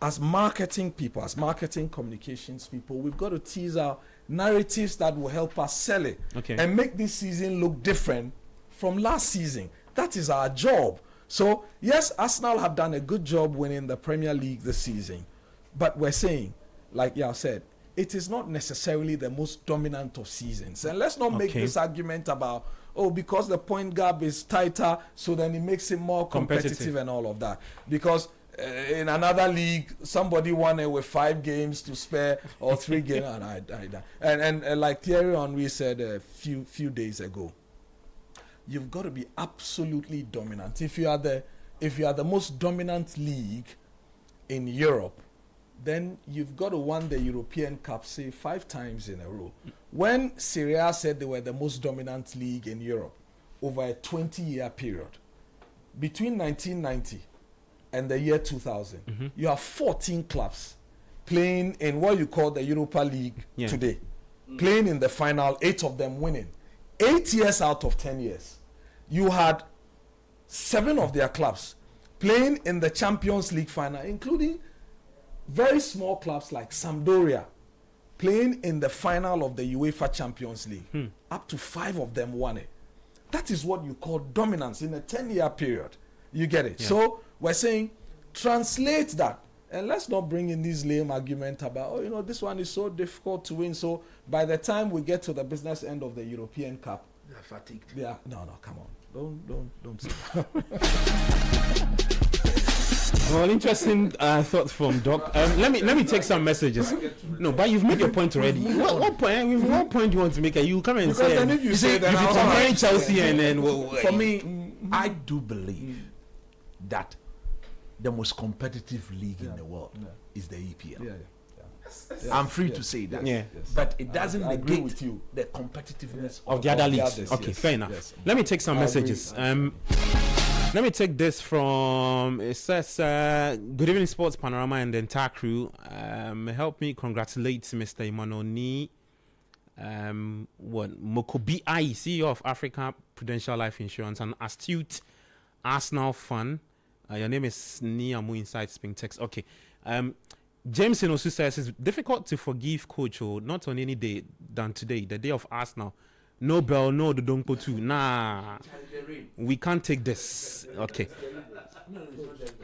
as marketing people, as marketing communications people, we've got to tease out narratives that will help us sell it and make this season look different from last season. That is our job. So, yes, Arsenal have done a good job winning the Premier League this season. But we're saying, like Yao said, it is not necessarily the most dominant of seasons. And let's not make this argument about, because the point gap is tighter, so then it makes it more competitive and all of that. Because in another league, somebody won it with 5 games to spare or 3 games. And like Thierry Henry said a few days ago, you've got to be absolutely dominant. If you are the most dominant league in Europe, then you've got to win the European Cup, say 5 times in a row. When Serie A said they were the most dominant league in Europe over a 20-year period, between 1990 and the year 2000, you have 14 clubs playing in what you call the Europa League today, playing in the final, 8 of them winning. 8 years out of 10 years, you had 7 of their clubs playing in the Champions League final, including very small clubs like Sampdoria playing in the final of the UEFA Champions League. Up to 5 of them won it. That is what you call dominance in a 10-year period. You get it? Yeah. So we're saying translate that. And let's not bring in this lame argument about, this one is so difficult to win. So by the time we get to the business end of the European Cup, they're fatigued. Yeah, no, come on. Don't say that. Well, interesting thoughts from Doc. Let me take some messages. No, but you've made your point already. What point do you want to make? You come and because say. Then if you say that, comparing Chelsea and then for me, I do believe that the most competitive league in the world is the EPL. I'm free to say that. But it doesn't negate the competitiveness of the other leagues. Okay, fair enough. Let me take some messages. Let me take this from, it says, good evening Sports Panorama and the entire crew. Help me congratulate Mr. Imanoni Mokobi I, CEO of Africa Prudential Life Insurance, an astute Arsenal fan. Your name is Niamu Inside Spring Text. Okay. James Inosu says it's difficult to forgive Coach not on any day than today, the day of Arsenal. No bell, no the donko too. Nah, we can't take this. Okay.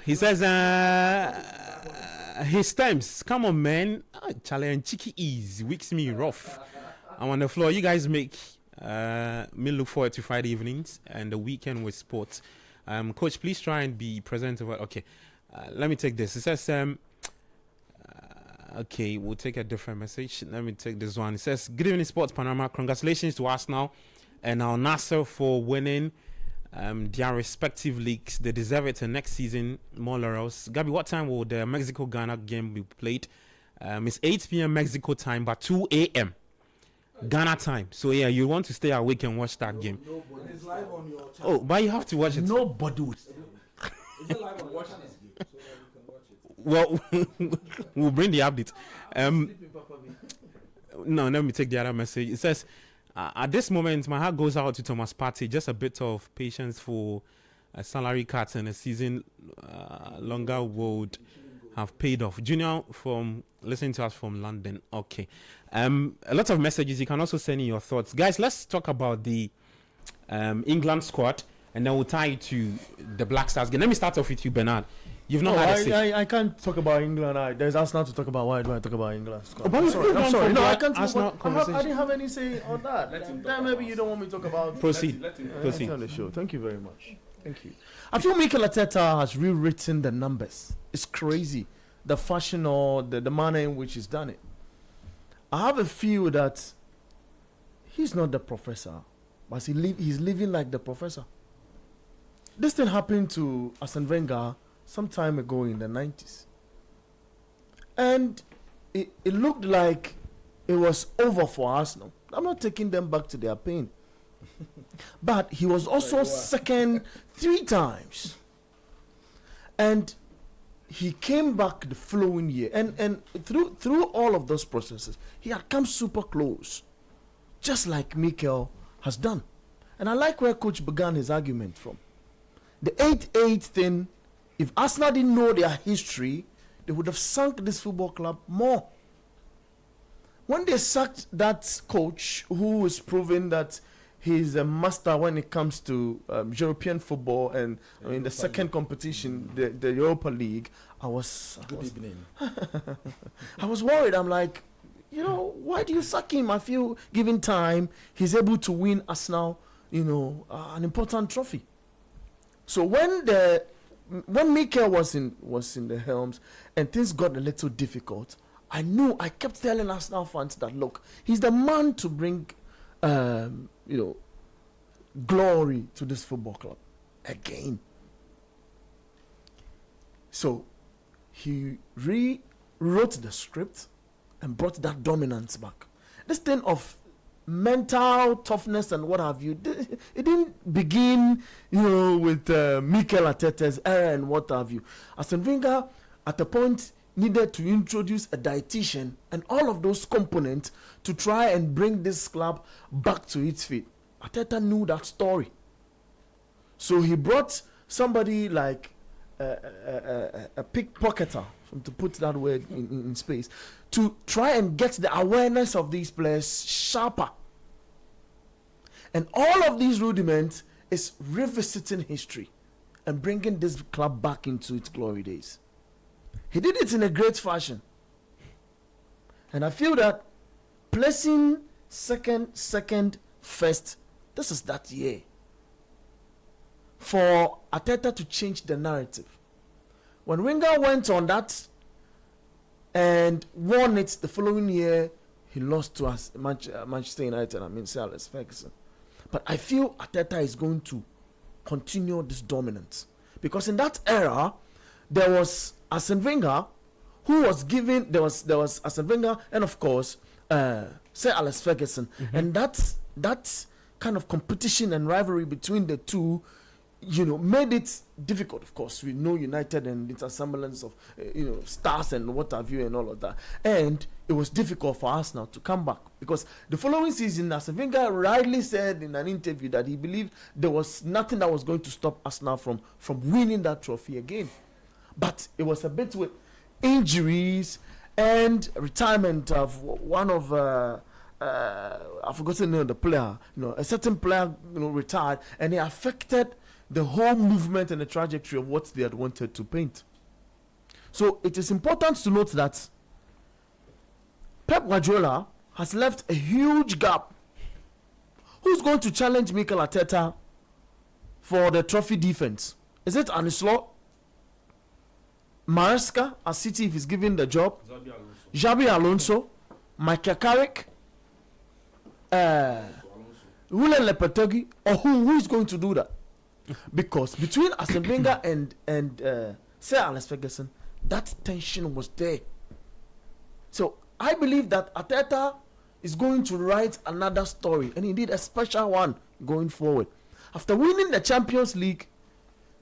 He says his times. Come on, man. Challenge cheeky ease wakes me rough. I'm on the floor. You guys make me look forward to Friday evenings and the weekend with sports. Coach, please try and be present. Okay. Let me take this. It says okay, we'll take a different message. Let me take this one. It says, good evening, Sports Panorama. Congratulations to Arsenal and Al Nassr for winning their respective leagues. They deserve it. And next season, more laurels. Gabi, what time will the Mexico-Ghana game be played? It's 8 p.m. Mexico time, but 2 a.m. Ghana time. So, yeah, you want to stay awake and watch that game. It's live on your channel. Oh, but you have to watch it. Nobody would. Is it live on watching this game? Well, we'll bring the update. No, let me take the other message. It says, at this moment, my heart goes out to Thomas Partey. Just a bit of patience for a salary cut and a season longer would have paid off. Junior from listening to us from London. Okay. A lot of messages. You can also send in your thoughts. Guys, let's talk about the England squad, and then we'll tie it to the Black Stars game. Let me start off with you, Bernard. You've not had a say. I can't talk about England. There's Arsenal to talk about. Why do I talk about England? I'm sorry. No, I can't talk about. I didn't have any say on that. Then maybe you don't want me to talk about. Proceed. Proceed on the show. Thank you very much. Thank you. I feel Mikel Arteta has rewritten the numbers. It's crazy, the fashion or the manner in which he's done it. I have a feel that he's not the professor, but he's living like the professor. This thing happened to Arsene Wenger some time ago in the 90s. And it looked like it was over for Arsenal. I'm not taking them back to their pain. But he was also second 3 times. And he came back the following year. And through all of those processes, he had come super close. Just like Mikel has done. And I like where Coach began his argument from. The 8-8 thing, if Arsenal didn't know their history, they would have sunk this football club more. When they sacked that coach who is proving that he's a master when it comes to European football and in the second competition, the Europa League, I was worried. I'm like, why do you sack him? I feel given time, he's able to win Arsenal, an important trophy. So when Mikel was in the helms and things got a little difficult, I kept telling Arsenal fans that look, he's the man to bring glory to this football club again. So he rewrote the script and brought that dominance back. This thing of mental toughness and what have you, it didn't begin, with Mikel Arteta's era and what have you. Arsene Wenger, at a point, needed to introduce a dietitian and all of those components to try and bring this club back to its feet. Arteta knew that story. So he brought somebody like a pickpocketer, to put that word in space, to try and get the awareness of these players sharper. And all of these rudiments is revisiting history and bringing this club back into its glory days. He did it in a great fashion. And I feel that placing second, first, this is that year for Arteta to change the narrative. When Wenger went on that and won it the following year, he lost to us Manchester United, Sir Alex Ferguson. But I feel Arteta is going to continue this dominance. Because in that era, there was Arsene Wenger, who was given, there was Arsene Wenger, and of course, Sir Alex Ferguson. Mm-hmm. And that kind of competition and rivalry between the two, made it difficult. Of course, we know United and its assemblance of, stars and what have you and all of that. And it was difficult for us now to come back. Because the following season, Arsene Wenger rightly said in an interview that he believed there was nothing that was going to stop us now from winning that trophy again. But it was a bit with injuries and retirement of one of I've forgotten the name of the player. A certain player retired, and it affected the whole movement and the trajectory of what they had wanted to paint. So it is important to note that Pep Guardiola has left a huge gap. Who's going to challenge Mikel Arteta for the trophy defense? Is it Anislo? Maresca at City, if he's given the job? Xabi Alonso? Michael Carrick? William Lopetegui? Or who is going to do that? Because between Arsene Wenger and Sir Alex Ferguson, that tension was there. So I believe that Arteta is going to write another story, and indeed a special one going forward. After winning the Champions League,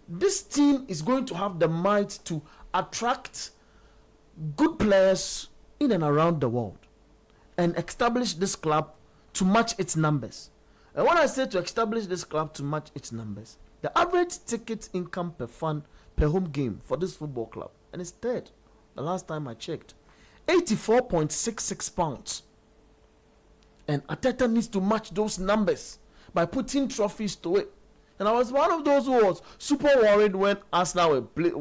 this team is going to have the might to attract good players in and around the world and establish this club to match its numbers. And when I say to establish this club to match its numbers, the average ticket income per home game for this football club, and it's third, the last time I checked, £84.66. And Arteta needs to match those numbers by putting trophies to it. And I was one of those who was super worried when Arsenal were play,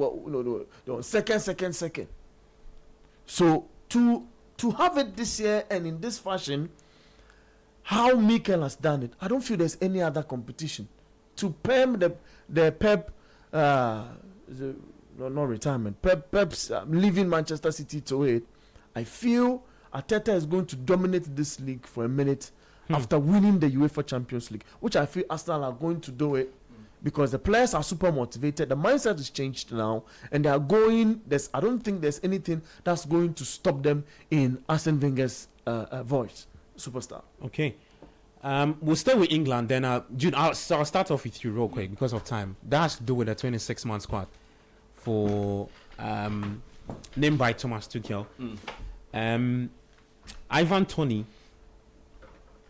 second. So to have it this year and in this fashion, how Mikel has done it, I don't feel there's any other competition. To perm the Pep, not retirement, Pep's leaving Manchester City to it, I feel Arteta is going to dominate this league for a minute after winning the UEFA Champions League, which I feel Arsenal are going to do it because the players are super motivated. The mindset is changed now, and they are going. I don't think there's anything that's going to stop them in Arsene Wenger's voice. Superstar. Okay. We'll stay with England then. Jude, I'll start off with you real quick because of time. That has to do with the 26-man squad for named by Thomas Tuchel. Ivan Toney,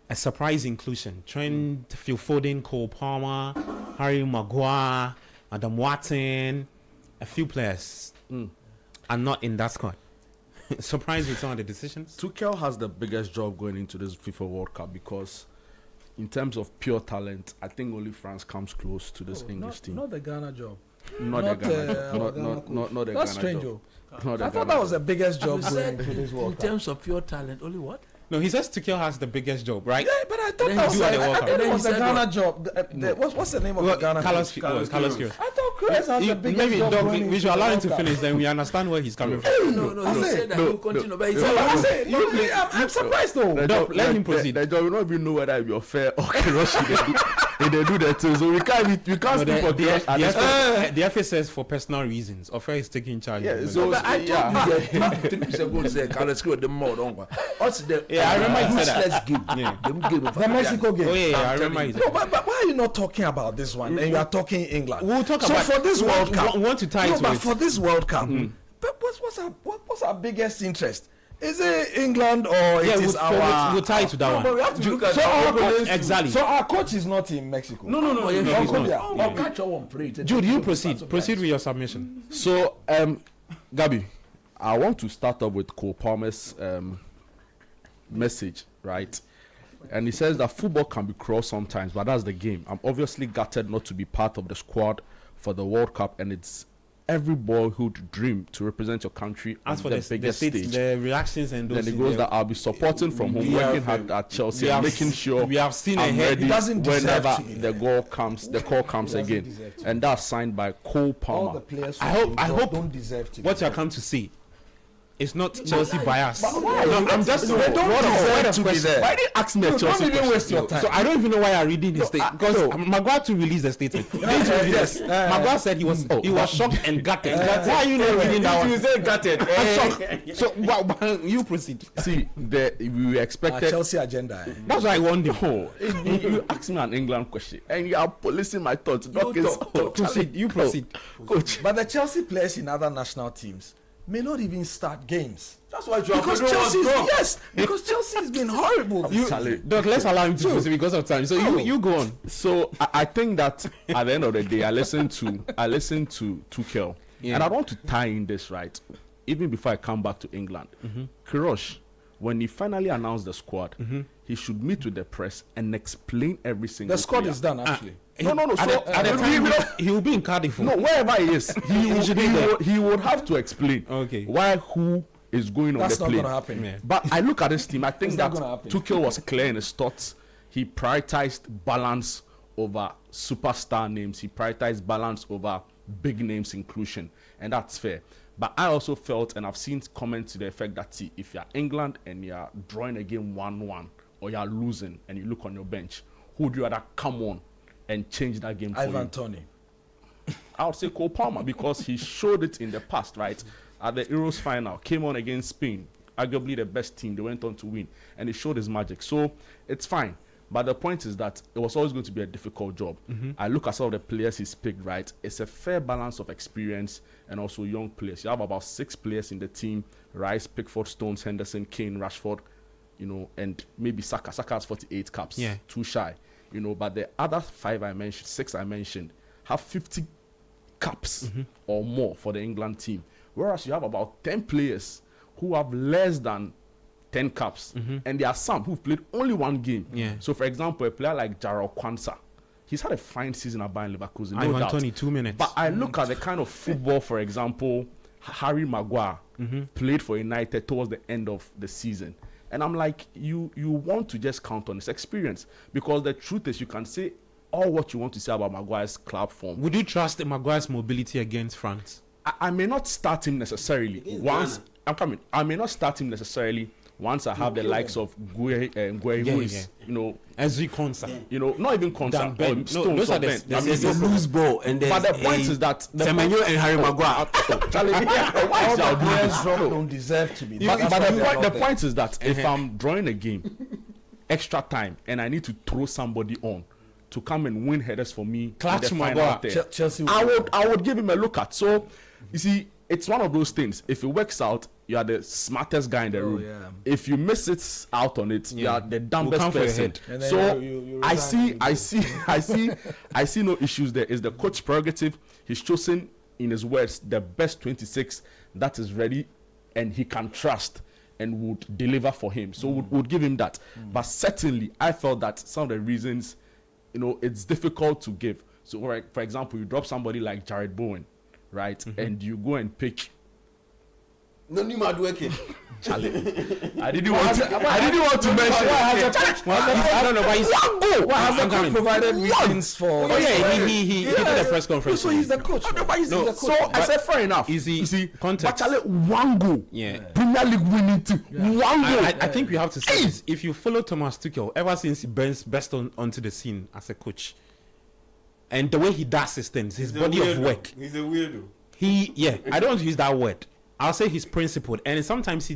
a surprise inclusion. Trent, Phil Foden, Cole Palmer, Harry Maguire, Adam Watson, a few players are not in that squad. Surprised with some of the decisions? Tuchel has the biggest job going into this FIFA World Cup because in terms of pure talent, I think only France comes close to this English team. Not the Ghana job. Not the Ghana job. Not the That's Ghana strange. job. I thought that was the biggest job going into this World Cup. In terms of pure talent, only what? No, he says Tuchel has the biggest job, right? Yeah, but I thought that was the Ghana job. What's the name of the Ghana Carlos job? Carlos Queiroz. I thought Queiroz has the biggest maybe job. Doug, we should allow him to finish, then we understand where he's coming from. No, he said that he'll continue. But he said, I'm surprised though. Let him proceed. The job will not even know whether it be fair or Queiroz. They do that too, so we can't speak for the FA says for personal reasons. Offer is taking charge. Yeah, so I told you that 3 weeks ago, say Carlos Queiroz the more don't go. Yeah, I remember you said that. The Mexico game. Oh yeah, I remember you said that. No, but why are you not talking about this one? And you are talking England. We'll talk so about. So for this World Cup, we want to tie it to but it. For this World Cup, but what's our biggest interest? Is it England or it is our? We'll tie it to that one. But we have to look at exactly. So our coach is not in Mexico. No. Jude, you proceed. Proceed with your submission. So, Gabby, I want to start up with Cole Palmer's message, right? And he says that football can be cruel sometimes, but that's the game. I'm obviously gutted not to be part of the squad for the World Cup, and it's every boyhood dream to represent your country as on for the biggest stage. The reactions and those. Then it goes that I'll be supporting from home, working hard at Chelsea, and making sure we have seen I'm ready whenever the call comes again. And that's signed by Cole Palmer. All the players I hope don't deserve to. What you come to see. It's not Chelsea bias. Why? No, I'm just. They don't deserve to be there. Why did you ask me a Chelsea Don't even waste your time. So I don't even know why I'm reading his statement because Maguire to release the statement. Yes. Maguire said he was shocked and gutted. Why are you not reading that one? You say gutted. So you proceed. See, we expected Chelsea agenda. That's why I wonder. You asked me an England question and you are policing my thoughts. You proceed, coach. But the Chelsea players in other national teams may not even start games. That's why because Chelsea has been horrible. Let's allow him to proceed because of time. So you go on. So I think that at the end of the day, I listened to Tuchel, and I want to tie in this right. Even before I come back to England, Kirosh, when he finally announced the squad, he should meet with the press and explain every single. The squad is done actually. No. So at the time, he will be in Cardiff. No, wherever he is, he would have to explain who is going on That's the plane. That's not going to happen. But I look at this team. I think that Tuchel was clear in his thoughts. He prioritized balance over superstar names. He prioritized balance over big names inclusion, and that's fair. But I also felt, and I've seen comments to the effect that, see, if you're England and you're drawing a game 1-1 or you're losing and you look on your bench, who would you rather come on and change that game for you? Ivan Toney. I would say Cole Palmer because he showed it in the past, right? At the Euros final, came on against Spain, arguably the best team. They went on to win, and he showed his magic. So it's fine. But the point is that it was always going to be a difficult job. I look at some of the players he's picked, right? It's a fair balance of experience and also young players. You have about 6 players in the team: Rice, Pickford, Stones, Henderson, Kane, Rashford, and maybe Saka. Saka has 48 caps. Yeah. Too shy. But the other 6 I mentioned, have 50 caps or more for the England team. Whereas you have about 10 players who have less than 10 caps, and there are some who've played only one game. Yeah. So, for example, a player like Jarrell Kwanzaa, he's had a fine season at Bayern Leverkusen, no Ivan doubt. Toney, 2 minutes. But I look at the kind of football, for example, Harry Maguire played for United towards the end of the season. And I'm like, you want to just count on his experience, because the truth is you can say all what you want to say about Maguire's club form. Would you trust Maguire's mobility against France? I may not start him necessarily once. I'm coming. I may not start him necessarily once I have the likes of Gueye, who is, Ezri Konsa. Not even Konsa. Those are there's a loose ball, and but the point is that Semenyo and Harry Maguire. All the players don't deserve to be. But the point is that if I'm drawing a game, extra time, and I need to throw somebody on to come and win headers for me, Clutch Maguire. Chelsea. I would give him a look at. So you see, it's one of those things. If it works out, you are the smartest guy in the room. Yeah. If you miss it out on it, you are the dumbest person. So I see no issues there. It's the coach prerogative. He's chosen, in his words, the best 26 that is ready and he can trust and would deliver for him. So would give him that. But certainly, I felt that some of the reasons, it's difficult to give. So, for example, you drop somebody like Jared Bowen, right? And you go and pick. No, you might do it. Charlie, I didn't want to mention. I don't know why he's one goal. Why has the coach provided reasons for? Oh yeah, he did a press conference. So he's the coach. No, so I said fair enough. You see, but Charlie, one goal. Yeah. Premier League winning team. One goal. I think we have to say this. If you follow Thomas Tuchel, ever since he burst onto the scene as a coach, and the way he does his things, his body of work. He's a weirdo. I don't want to use that word. I'll say he's principled, and sometimes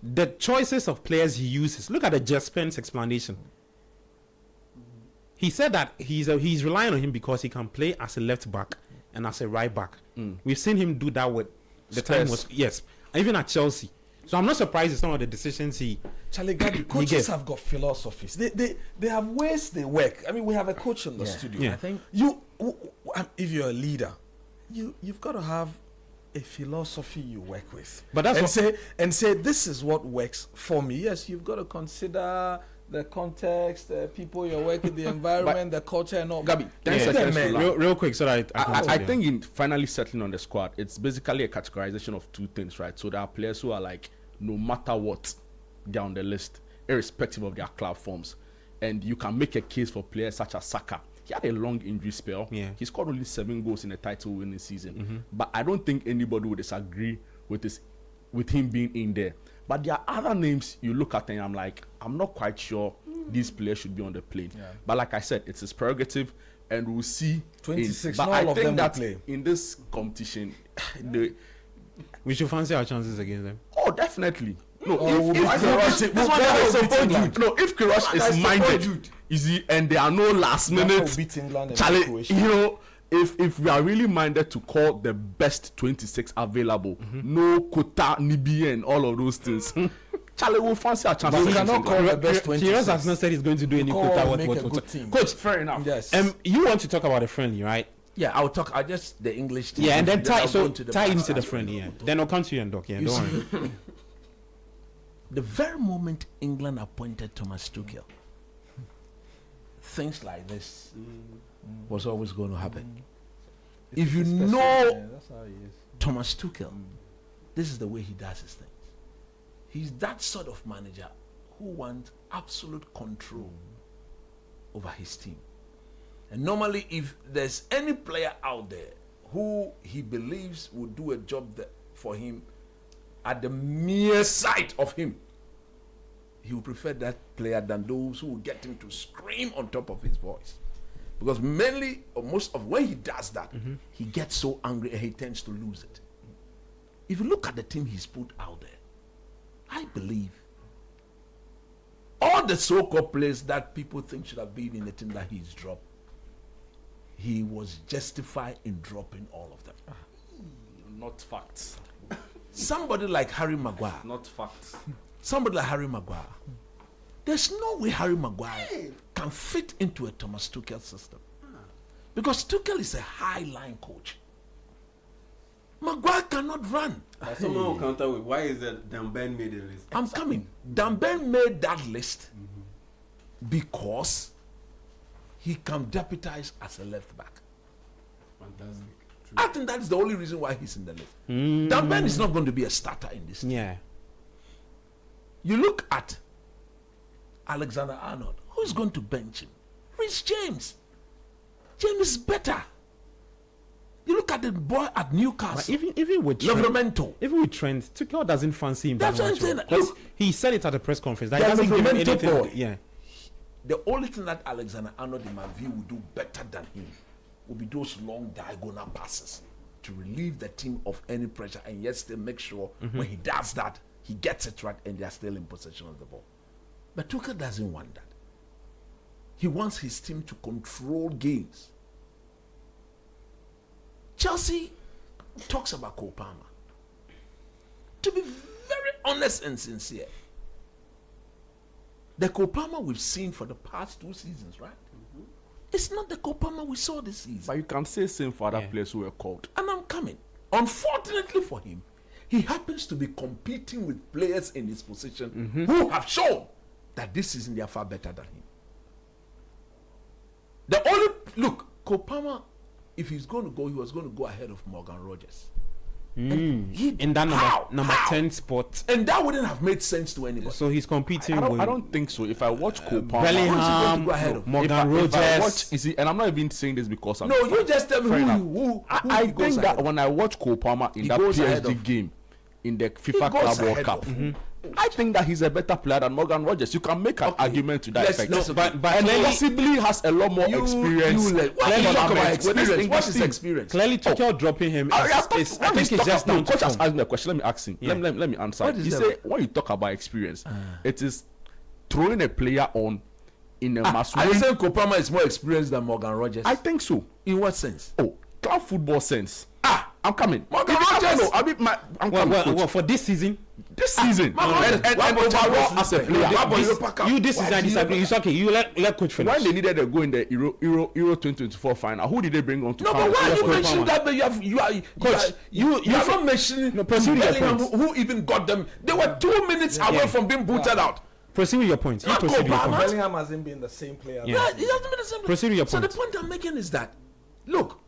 the choices of players he uses. Look at the Jess Spence explanation. He said that he's relying on him because he can play as a left back and as a right back. We've seen him do that with the time was even at Chelsea. So I'm not surprised at some of the decisions Charlie Gabi, coaches have got philosophies. They have ways they work. I mean, we have a coach in the studio. Yeah. I think if you're a leader, you've got to have a philosophy you work with. But that's say this is what works for me. Yes, you've got to consider the context, the people you're working, the environment, the culture, and all. Gabi, 10 seconds. Real quick, so that I think in finally settling on the squad, it's basically a categorization of two things, right? So there are players who are like, no matter what, they're on the list, irrespective of their club forms, and you can make a case for players such as Saka. He had a long injury spell. Yeah. He scored only 7 goals in a title-winning season. But I don't think anybody would disagree with him being in there. But there are other names you look at and I'm like, I'm not quite sure these players should be on the plane. Yeah. But like I said, it's his prerogative, and we'll see. 26. But all I of think them that play. in this competition, we should fancy our chances against them. Oh, definitely. No, if Kirosh is minded, and there are no last minute, Charlie, you know, if we are really minded to call the best 26 available, no Kota, Nibi, and all of those things, Charlie will fancy our chances. We cannot call the best 26. Kirosh has not said he's going to do any Kota. What? Coach, fair enough. Yes. You want to talk about a friendly, right? Yeah, I'll talk. I just the English team. Yeah, and then tie into the friendly. Yeah, then I'll come to you and Doc. Yeah, don't worry. The very moment England appointed Thomas Tuchel, things like this was always going to happen. If you know Thomas Tuchel, this is the way he does his things. He's that sort of manager who wants absolute control over his team. And normally, if there's any player out there who he believes will do a job for him, at the mere sight of him, he will prefer that player than those who will get him to scream on top of his voice. Because mainly, or most of when he does that, he gets so angry and he tends to lose it. If you look at the team he's put out there, I believe all the so-called players that people think should have been in the team that he's dropped, he was justified in dropping all of them. Not facts. Somebody like Harry Maguire. Not facts. Somebody like Harry Maguire. There's no way Harry Maguire can fit into a Thomas Tuchel system. Because Tuchel is a high-line coach. Maguire cannot run. Someone will counter with, why is that Dan Ben made a list? I'm coming. Dan Ben made that list because he can deputize as a left back. Fantastic. I think that's the only reason why he's in the list. Dan Ben is not going to be a starter in this team. Yeah. You look at Alexander Arnold. Who's going to bench him? Rich James. James is better. You look at the boy at Newcastle. But even with Livramento. Even with Trent, Tuchel doesn't fancy him That's that what much. I'm saying. Look, he said it at the press conference. That doesn't give him anything. Boy. Yeah. The only thing that Alexander Arnold, in my view, will do better than him will be those long diagonal passes to relieve the team of any pressure and yet still make sure when he does that, he gets it right and they are still in possession of the ball. But Tuchel doesn't want that. He wants his team to control games. Chelsea talks about Cole Palmer. To be very honest and sincere, the Cole Palmer we've seen for the past 2 seasons, right? It's not the Cole Palmer we saw this season. But you can say same for other players who were called. And I'm coming. Unfortunately for him, he happens to be competing with players in his position who have shown that this season they are far better than him. The only look, Cole Palmer, if he's going to go, he was going to go ahead of Morgan Rogers. In that number 10 spot. And that wouldn't have made sense to anybody. So he's competing with... I don't think so. If I watch Cole Palmer... Bellingham, Morgan Rogers... and I'm not even saying this because I'm... No, you just tell me who I think that when I watch Cole Palmer in that PSG game, in the FIFA Club World Cup, I think that he's a better player than Morgan Rogers. You can make an argument to that effect. But and possibly has a lot more experience. What's his experience? Clearly, Tuchel dropping him I think it's just down to Coach has asked me a question. Let me ask him. Let me answer. He said, when you talk about experience, it is throwing a player on in a mass way. Are you saying Cole Palmer is more experienced than Morgan Rogers? I think so. In what sense? Oh, club football sense. I'm coming. Morgan Rogers. Well, for this season, This season, and overall as a player, this is I disagree. It's okay. You let coach finish. When they needed to go in the Euro 2024 final, who did they bring on to? No, but why you mention that? You are not mentioning who even got them. They were 2 minutes away from being booted out. Proceed with your point. Bellingham hasn't been the same player. Yeah, he hasn't been the same player. Proceed with your point. So the point I'm making is that, look,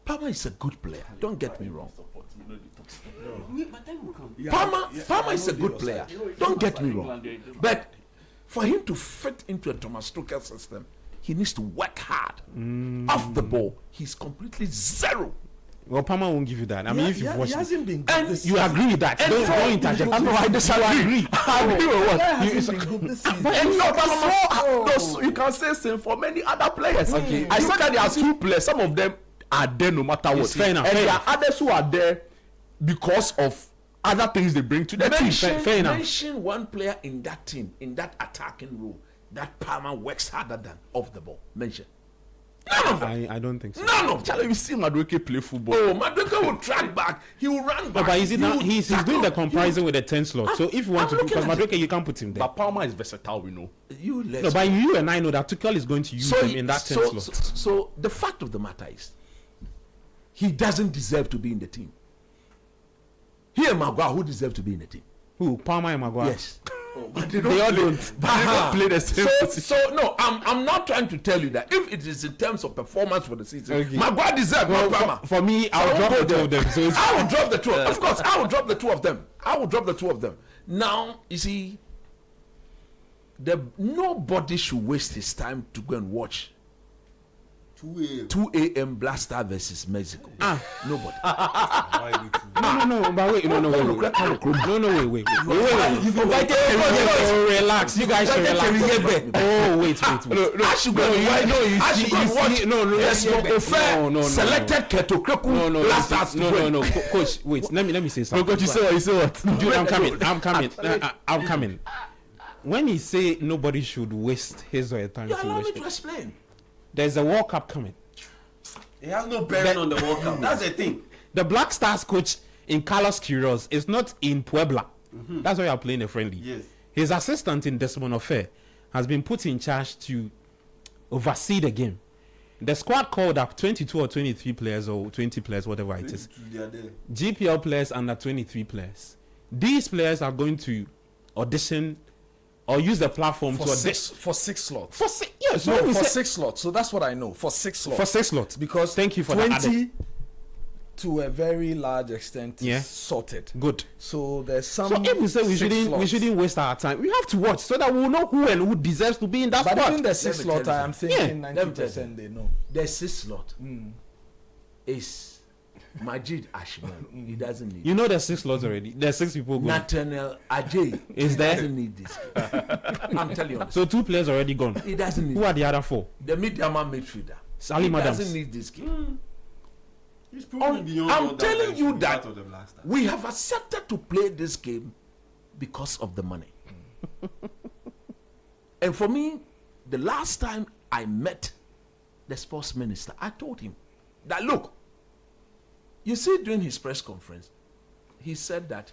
Palmer is a good player. Don't get me wrong. Palmer is a good player. Don't get me wrong. But for him to fit into a Thomas Tuchel system, he needs to work hard. Off the ball, he's completely zero. Well, Palmer won't give you that. I mean, if you've watched it, and you agree with that. Don't interject. I disagree. I agree with what? You can say same for many other players. Okay. I said that there are 2 players. Some of them are there no matter what. Fair enough. And there are others who are there because of other things they bring to the team. Fair enough. Mention one player in that team, in that attacking role, that Palmer works harder than off the ball. Mention. None of them. I don't think so. None of them. Charlie, you see Madueke play football. Oh, Madueke will track back. He will run back. But is it now? He's doing the comparison with the 10 slot. So if you want to, because Madueke, you can't put him there. But Palmer is versatile, we know. No, but you and I know that Tuchel is going to use him in that 10 slot. So the fact of the matter is, he doesn't deserve to be in the team. He and Maguire, who deserve to be in the team? Who? Palmer and Maguire? Yes. But they all don't. Play the same position. So no, I'm not trying to tell you that if it is in terms of performance for the season, Maguire deserves Palmer. For me, I'll drop the 2 of them. So I will drop the 2. Of course, I will drop the 2 of them. I will drop the 2 of them. Now, you see, nobody should waste his time to go and watch 2 a.m. Black Star versus Mexico. Nobody. No, but wait, no, wait. Relax, you guys should relax. Oh, wait. I should go. No. Selected Ketokreku Black Stars. No, coach, wait. Let me say something. Coach, you say what? Dude, I'm coming. When he say nobody should waste his or her time, allow me to explain. There's a World Cup coming. It has no bearing on the World Cup. That's the thing. The Black Stars coach in Carlos Queiroz is not in Puebla. That's why you are playing a friendly. Yes. His assistant in Desmond Ofe has been put in charge to oversee the game. The squad called up 22 or 23 players or 20 players, whatever it is. GPL players under 23 players. These players are going to audition or use the platform for to for 6 slots. For 6, yes, no, for 6 slots. So that's what I know. For 6 slots. For 6 slots. Because thank you for 20 to a very large extent is sorted. Good. So there's some. So if we say we shouldn't waste our time, we have to watch so that we will know who and who deserves to be in that spot. But in the 6 slot, I am thinking 90% they know. The 6 slot is Majid Ashman. He doesn't need. You know there's 6 slots already. There's 6 people going. Nathaniel Ajay is there. Doesn't need this. I'm telling you. So 2 players already gone. He doesn't need. Who are the other 4? The medium midfielder. Salim Adams doesn't need this game. He's proving beyond. I'm telling you that we have accepted to play this game because of the money. And for me, the last time I met the sports minister, I told him that look. You see, during his press conference, he said that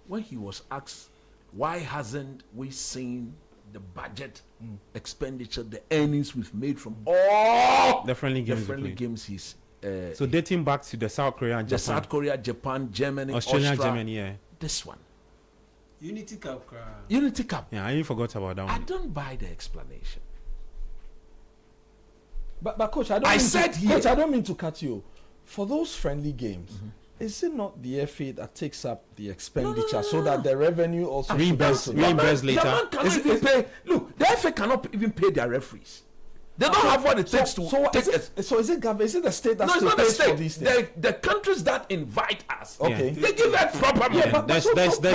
when he was asked, why hasn't we seen the budget expenditure, the earnings we've made from all the friendly games he's... so dating back to the South Korea and Japan. The South Korea, Japan, Germany, Australia, Germany, This one. Unity Cup. Unity Cup. Yeah, I even forgot about that one. I don't buy the explanation. But Coach, I don't mean to cut you. For those friendly games, is it not the FA that takes up the expenditure so that the revenue also reimburse later? Look, the FA cannot even pay their referees. They don't have what it takes to take it. So is it the state that still pays for these things? The countries that invite us, okay, they give that proper. Yeah, there's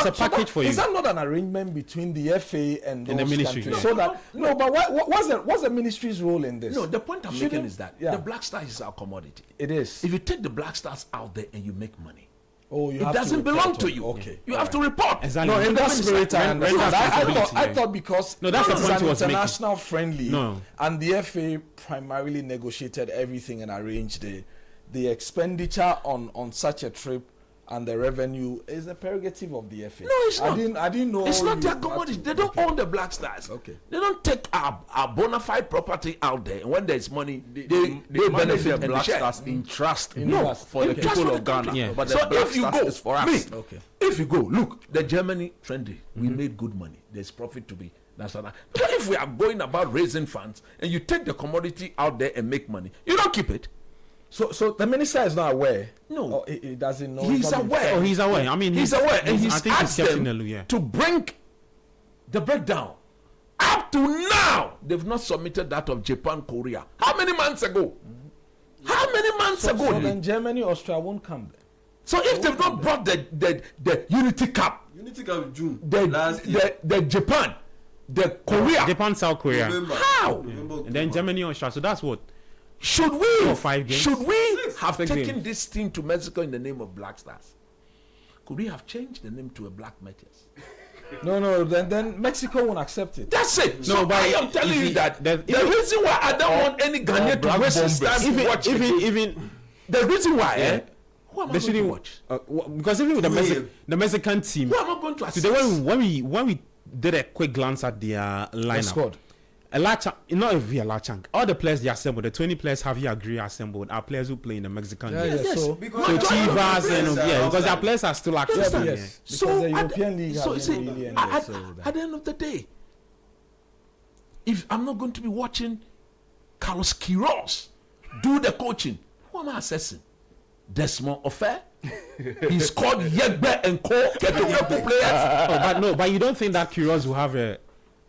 a package for you. Is that not an arrangement between the FA and those the ministry? Countries? So that but what's the ministry's role in this? No, the point I'm making is that the Black Stars is our commodity. It is. If you take the Black Stars out there and you make money, it doesn't belong to you. Okay, you have to report. Exactly. No, in that spirit, I understand. I thought because that's an international friendly, no, and the FA primarily negotiated everything and arranged the expenditure on such a trip and the revenue is a prerogative of the FA. No, it's not. I didn't know. It's not their commodity. They don't own the Black Stars. Okay. They don't take our bona fide property out there, and when there's money, they benefit the Black Stars in trust for the people of Ghana. Yeah. But so the Black if you Stars go, is for us. If you go, look, the Germany trendy, we made good money. There's profit to be. That's what. But if we are going about raising funds and you take the commodity out there and make money, you don't keep it. So the minister is not aware. No, he doesn't know. He's aware. Oh, he's aware. I mean, he's aware, and he's asked them yeah. to bring the breakdown. Up to now, they've not submitted that of Japan, Korea. How many months ago? How many months ago? So then Germany, Austria won't come there. So if they've not brought the Unity Cup, June, the Japan, the Korea, Japan, South Korea, how? And then Germany, Austria. So that's what. Should we have Six taken games. this team to Mexico in the name of Black Stars? Could we have changed the name to a Black Meteors? No. Then Mexico won't accept it. That's it. No, So but I am telling you that the reason why I don't want any Ghanaian to waste his time to watch even the reason why. Who am I going to watch? Because even with the Mexican team, Who am I going to assist? today when we did a quick glance at their lineup, squad. Not a large chunk. All the players they assembled, the 20 players Javier Agri assembled, are players who play in the Mexican league. Yes. So Chivas and because their players are still active. Yes. So Because the European League so hasn't see, really ended, at the end of the day, if I'm not going to be watching Carlos Queiroz do the coaching, who am I assessing? Desmond Ofer? He's called Yegbe and Co. Players. But you don't think that Queiroz will have a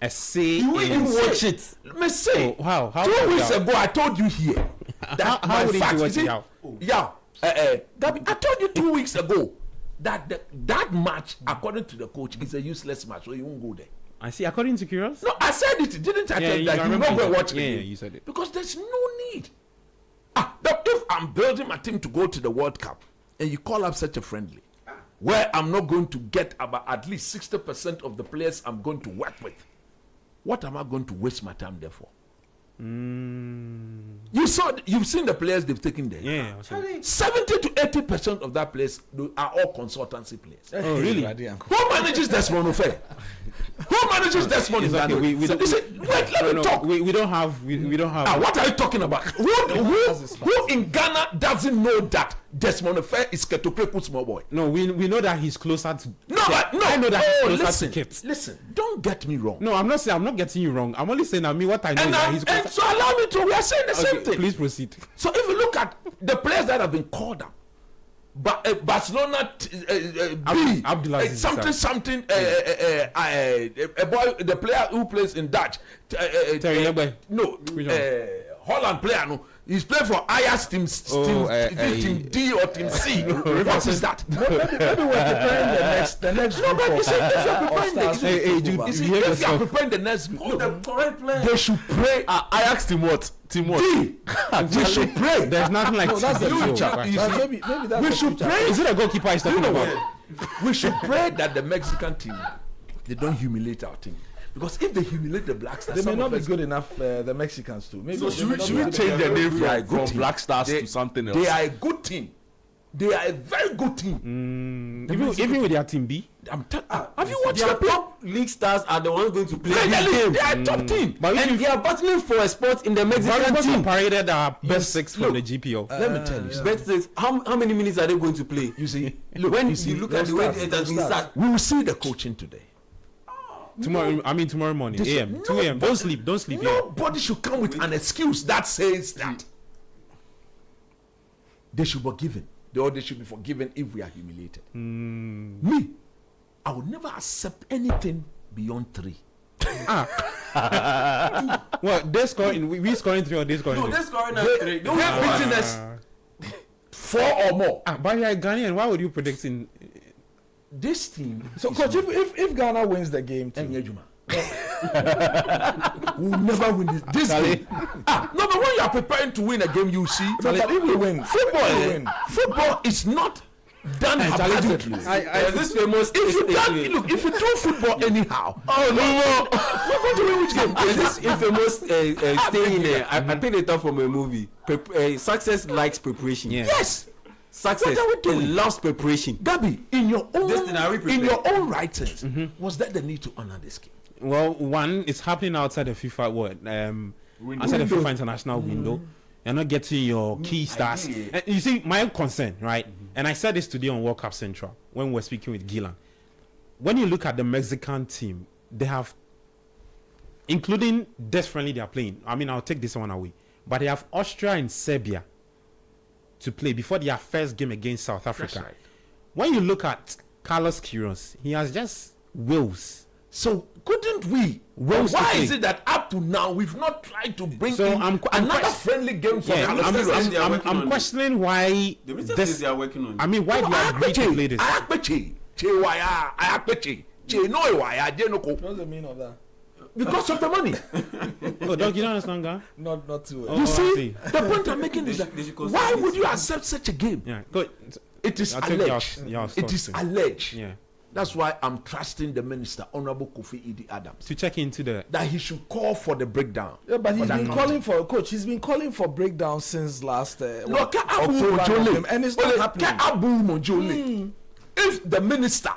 say? You in watch it. Let me say. How 2 weeks ago, I told you here that how would fact, you watch it? Gabi, I told you 2 weeks ago that that match, according to the coach, is a useless match, so you won't go there. I see. According to Queiroz? No, I said it. Didn't I tell you that you not go watch it? Yeah, you said it. Because there's no need. If I'm building my team to go to the World Cup and you call up such a friendly, where I'm not going to get about at least 60% of the players I'm going to work with, what am I going to waste my time there for? You've seen the players they've taken there. Yeah. 70 to 80% of that place are all consultancy players. Oh, really? Who manages Desmond Ofer? Who manages Desmond? Exactly. Wait, let me talk. We don't have. What are you talking about? Who in Ghana doesn't know that Desmond Ofer is Ketokweku small boy? No, we know that he's closer to. I know that he's closer to Kit. Listen, don't get me wrong. No, I'm not getting you wrong. I'm only saying what I know is that he's closer. And so allow me to. We are saying the same thing. Please proceed. So if you look at the players that have been called up, Barcelona something a boy, the player who plays in Dutch, Holland player, no, he's playing for Ajax team D or team C. What is that? Maybe we're preparing the next group if you are preparing the next group, they should pray. Ajax team what? Team what? We should pray. There's nothing like that's the future. Maybe that's we should pray. Is it a goalkeeper he's talking about? We should pray that the Mexican team, they don't humiliate our team. Because if they humiliate the Black Stars, they may not be good enough. The Mexicans too. Maybe so should we change the name from Black Stars to something else? They are a good team. They are a very good team. Even with their team B. Have you watched their top league stars are the ones going to play the game. They are top team. And they are battling for a spot in the Mexican team. Paraded our best six from the GPO. Let me tell you. Best six. How many minutes are they going to play? You see, when you look at the way it has been start. We will see the coaching today. Tomorrow morning, AM, 2 AM. Don't sleep. Nobody should come with an excuse that says that they should be forgiven. Or they should be forgiven if we are humiliated. Me, I would never accept anything beyond 3. Well, they scoring. We scoring 3 or they scoring 3? No, they scoring 3. They're beating us 4 or more. But you're Ghanaian. Why would you predict in this team? So, coach, if Ghana wins the game, we'll never win this game. No, but when you are preparing to win a game, you see. But if we win, football is not done haphazardly. This famous. If you do football anyhow, we're going to win which game? This infamous staying there. I picked it up from a movie. Success likes preparation. Yes. Success. What are we doing? It loves preparation. Gabby, in your own writings, was that the need to honor this game? Well, one, it's happening outside the FIFA outside the FIFA international window. You're not getting your key stars. And you see, my concern, right? And I said this today on World Cup Central when we were speaking with Gilan. When you look at the Mexican team, they have, including this friendly they are playing. I mean, I'll take this one away. But they have Austria and Serbia to play before their first game against South Africa. Right. When you look at Carlos Queiroz, he has just wills. So couldn't we? Why is it that up to now we've not tried to bring in another friendly game for Carlos Queiroz? I'm questioning why they are working on. I mean, why do you agree to play this? What's the meaning of that? Because of the money. Oh, Doc, you don't understand, guy? Not too. You see, the point I'm making is that why would you accept such a game? Yeah, good. It is alleged. It is alleged. Yeah. That's why I'm trusting the minister, Honorable Kofi Idi Adams, to check into that he should call for the breakdown. Yeah, but he's been calling for a coach. He's been calling for breakdown since last October, and it's not happening. If the minister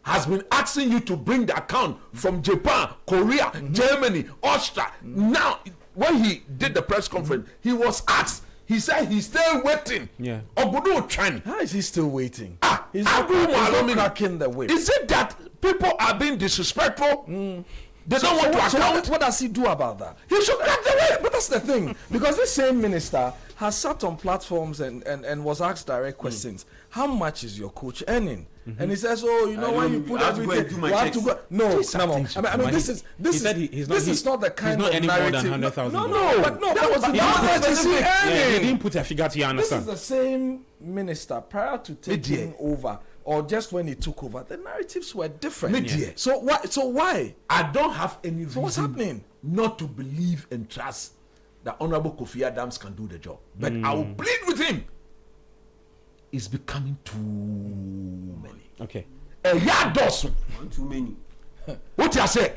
has been asking you to bring the account from Japan, Korea, Germany, Austria, now when he did the press conference, he was asked. He said he's still waiting. Yeah. How is he still waiting? He's not cracking the whip. Is it that people are being disrespectful? They don't want to account. What does he do about that? He should crack the whip. But that's the thing, because this same minister has sat on platforms and was asked direct questions. How much is your coach earning? And he says, "Oh, you know, when you put everything, you have to go." No. I mean, this is not the kind of narrative. No. But that was the he didn't put a figure to you understand. This is the same minister prior to taking over, or just when he took over. The narratives were different. So why? I don't have any reason. So what's happening? Not to believe and trust that Honorable Kofi Adams can do the job, but I will plead with him. It's becoming too many. Okay. One too many. What you say?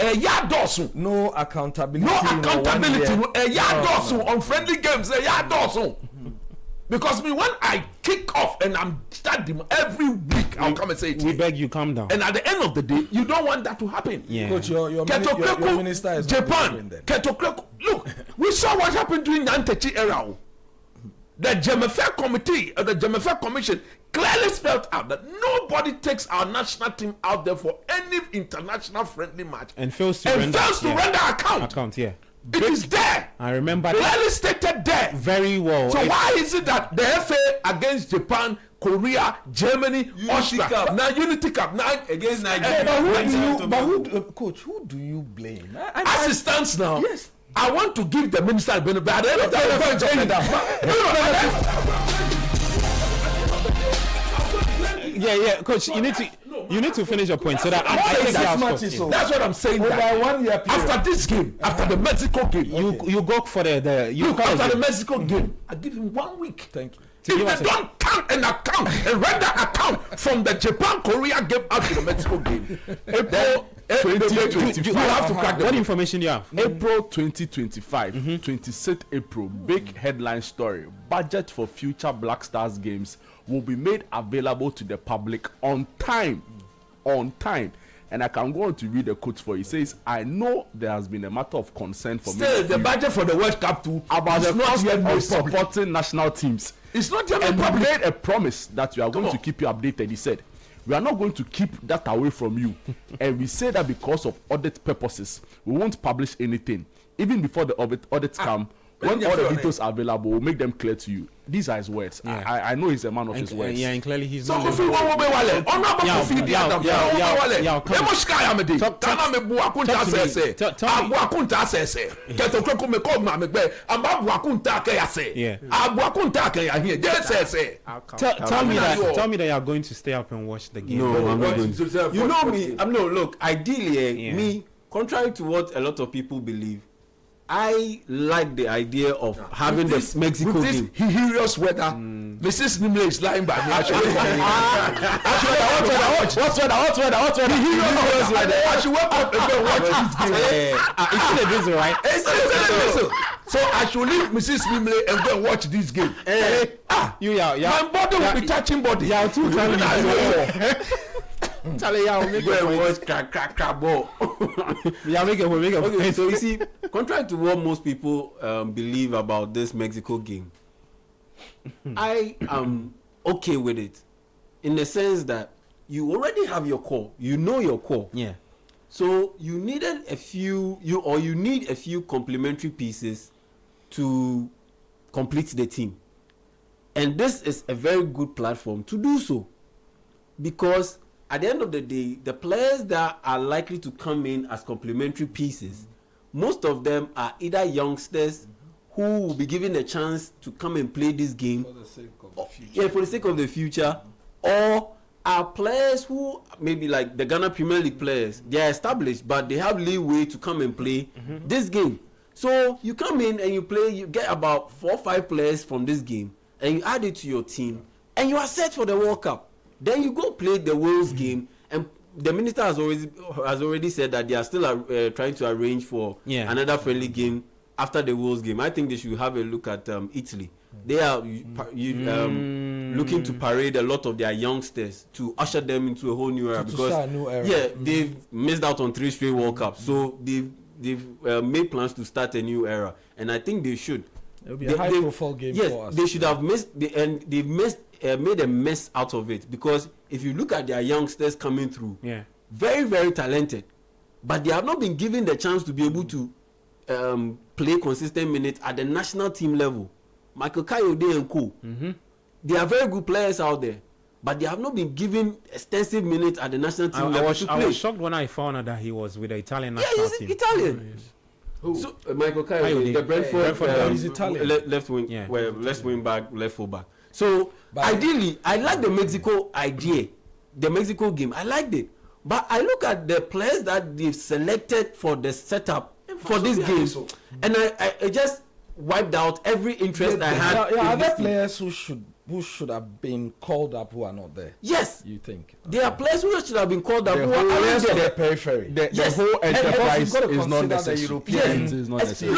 No accountability. No accountability. On friendly games. Because when I kick off and I'm starting every week, I'll come and say it. We beg you, calm down. And at the end of the day, you don't want that to happen. Yeah. Coach, your minister is Japan. Look, we saw what happened during the Antechi era. The Jemefe Committee, the Jemefe Commission clearly spelled out that nobody takes our national team out there for any international friendly match and fails to render account. Yeah. It is there. I remember clearly stated there. Very well. So why is it that the FA against Japan, Korea, Germany, Austria, now Unity Cup, now against Nigeria? Coach, who do you blame? As it stands now, yes. I want to give the minister a benefit, but at the end of the day, yeah, Coach, you need to finish your point so that I think that's what I'm saying. After this game, after the Mexico game, you go for after the Mexico game, I give him 1 week. Thank you. If they don't count and render account from the Japan Korea game up to the Mexico game, April 2025. What information do you have? April 2025, 26th April, big headline story. Budget for future Black Stars games will be made available to the public on time. And I can go on to read the quotes for you. It says, I know there has been a matter of concern for me. Still, the budget for the World Cup too about the cost of supporting national teams. It's not yet and we made a promise that we are going to keep you updated. He said, we are not going to keep that away from you. And we say that because of audit purposes, we won't publish anything. Even before the audits come, when all the details are available, we'll make them clear to you. These are his words. Yeah. I know he's a man of his words. Yeah, and clearly he's so not. Tell me that you are going to stay up and watch the game. No, I'm not going to. You know me. Look, ideally, me, contrary to what a lot of people believe, I like the idea of having this Mexico game. Hilarious weather. Mrs. Nimle is lying by me. What weather? I should wake up and go watch this game. It's still a drizzle, right? It's still a drizzle. So I should leave Mrs. Mimle and go and watch this game. My body will be touching body. Yeah, too. Charlie, make a watch crack ball. Make a okay, so you see, contrary to what most people believe about this Mexico game, I am okay with it, in the sense that you already have your core. You know your core. Yeah. So you needed you need a few complementary pieces to complete the team, and this is a very good platform to do so, because at the end of the day, the players that are likely to come in as complementary pieces, most of them are either youngsters who will be given a chance to come and play this game for the sake of the future. Yeah, for the sake of the future, or are players who maybe like the Ghana Premier League players. They are established, but they have leeway to come and play this game. So you come in and you play, you get about 4 or 5 players from this game, and you add it to your team, and you are set for the World Cup. Then you go play the Wales game, and the minister has already said that they are still trying to arrange for another friendly game after the Wales game. I think they should have a look at Italy. They are looking to parade a lot of their youngsters to usher them into a whole new era, because start a new era. Yeah, they've missed out on 3 straight World Cups, so they've made plans to start a new era, and I think they should. It will be a high-profile game for us. They should have they've made a mess out of it, because if you look at their youngsters coming through, very, very talented, but they have not been given the chance to be able to play consistent minutes at the national team level. Michael Kayode and co. They are very good players out there, but they have not been given extensive minutes at the national team level to play. I was shocked when I found out that he was with the Italian national team. Yeah, he's Italian. Who? So Michael Kayode, the Brentford, he's Italian. Left wing, left wing back, left full back. So ideally, I like the Mexico idea, the Mexico game. I liked it, but I look at the players that they've selected for the setup for this game, and I just wiped out every interest I had. Are there players who should have been called up who are not there? Yes. You think? There are players who should have been called up who are not there. The periphery. The whole enterprise is not necessary. The European is not necessary.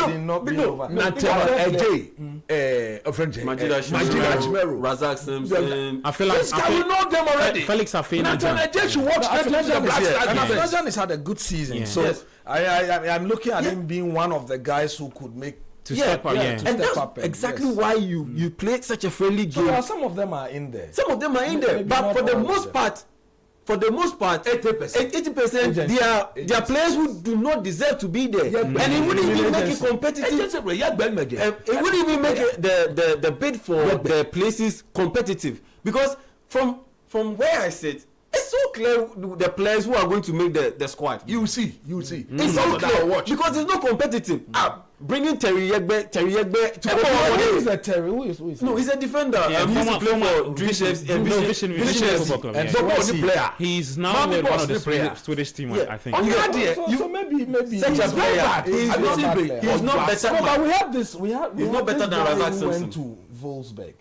Razak Simpson. I feel like we know them already. Felix Afena. Afena has had a good season, so I'm looking at him being one of the guys who could make. Step up, exactly why you play such a friendly game. So some of them are in there. Some of them are in there, but for the most part, 80%, they are players who do not deserve to be there, and it wouldn't even make it competitive. It wouldn't even make the bid for the places competitive, because from where I sit, it's so clear the players who are going to make the squad. You will see. It's so clear because it's not competitive. Bringing Terry Yegbe to who is that Terry? Who is no, he's a defender. He used to play for Vision Football Club. Player. He's now with one of the Swedish team, I think. So maybe such a player. He's not better. But we have this. He's not better than Razak Simpson. Went to Wolfsburg.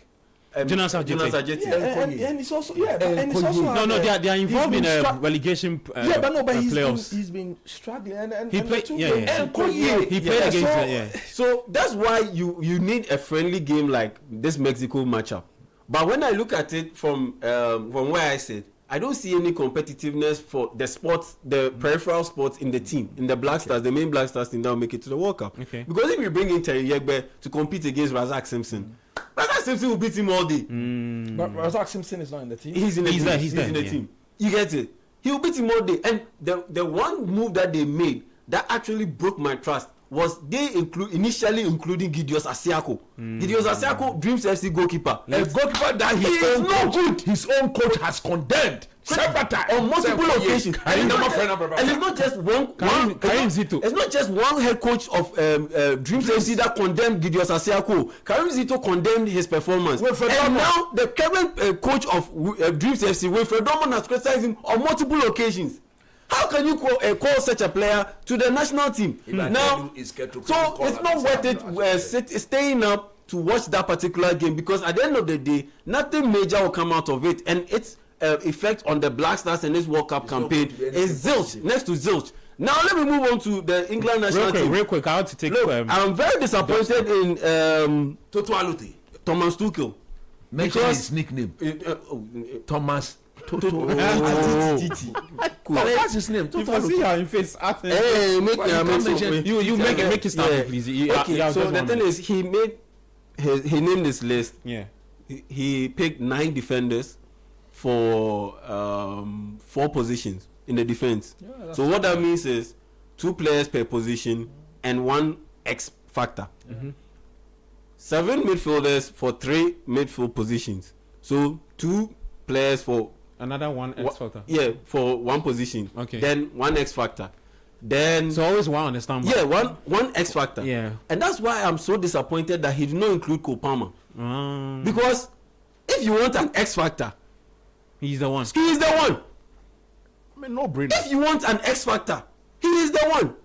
Jonas Ajeti. And it's also and it's also they are involved in a relegation but playoffs. he's been struggling and he played he played against so that's why you need a friendly game like this Mexico matchup. But when I look at it from where I sit, I don't see any competitiveness for the sports, the peripheral sports in the team, in the Black Stars, the main Black Stars team that will make it to the World Cup. Because if you bring in Terry Yegbe to compete against Razak Simpson, Razak Simpson will beat him all day. But Razak Simpson is not in the team. He's in the team. You get it? He will beat him all day. And the one move that they made that actually broke my trust was they initially including Gideon Asiako. Gideon Asiako, Dreams FC goalkeeper. A goalkeeper that he is not good. His own coach has condemned several times on multiple occasions. And it's not just one. It's not just one head coach of Dreams FC that condemned Gideon Asiako. Karim Zito condemned his performance. And now the current coach of Dreams FC, Wilfred Dorman, has criticized him on multiple occasions. How can you call such a player to the national team? Now, so it's not worth it staying up to watch that particular game, because at the end of the day, nothing major will come out of it, and its effect on the Black Stars and this World Cup campaign is zilch, next to zilch. Now let me move on to the England national team. Real quick, I want to take. Look, I'm very disappointed in Toto Alute. Thomas Tuchel. Mention his nickname. Thomas. Toto. What's his name? If I see how you face, hey, make it start, please. Okay, so the thing is, he named this list. Yeah. He picked 9 defenders for 4 positions in the defense. Yeah, so what that means is 2 players per position and 1 X factor. 7 midfielders for 3 midfield positions. So 2 players for another 1 X factor. Yeah, for 1 position. Okay. Then 1 X factor. Then so always 1 on the standby. Yeah, one X factor. Yeah. And that's why I'm so disappointed that he did not include Cole Palmer. Because if you want an X factor, he's the one. He is the one. I mean, no brainer. If you want an X factor, he is the one.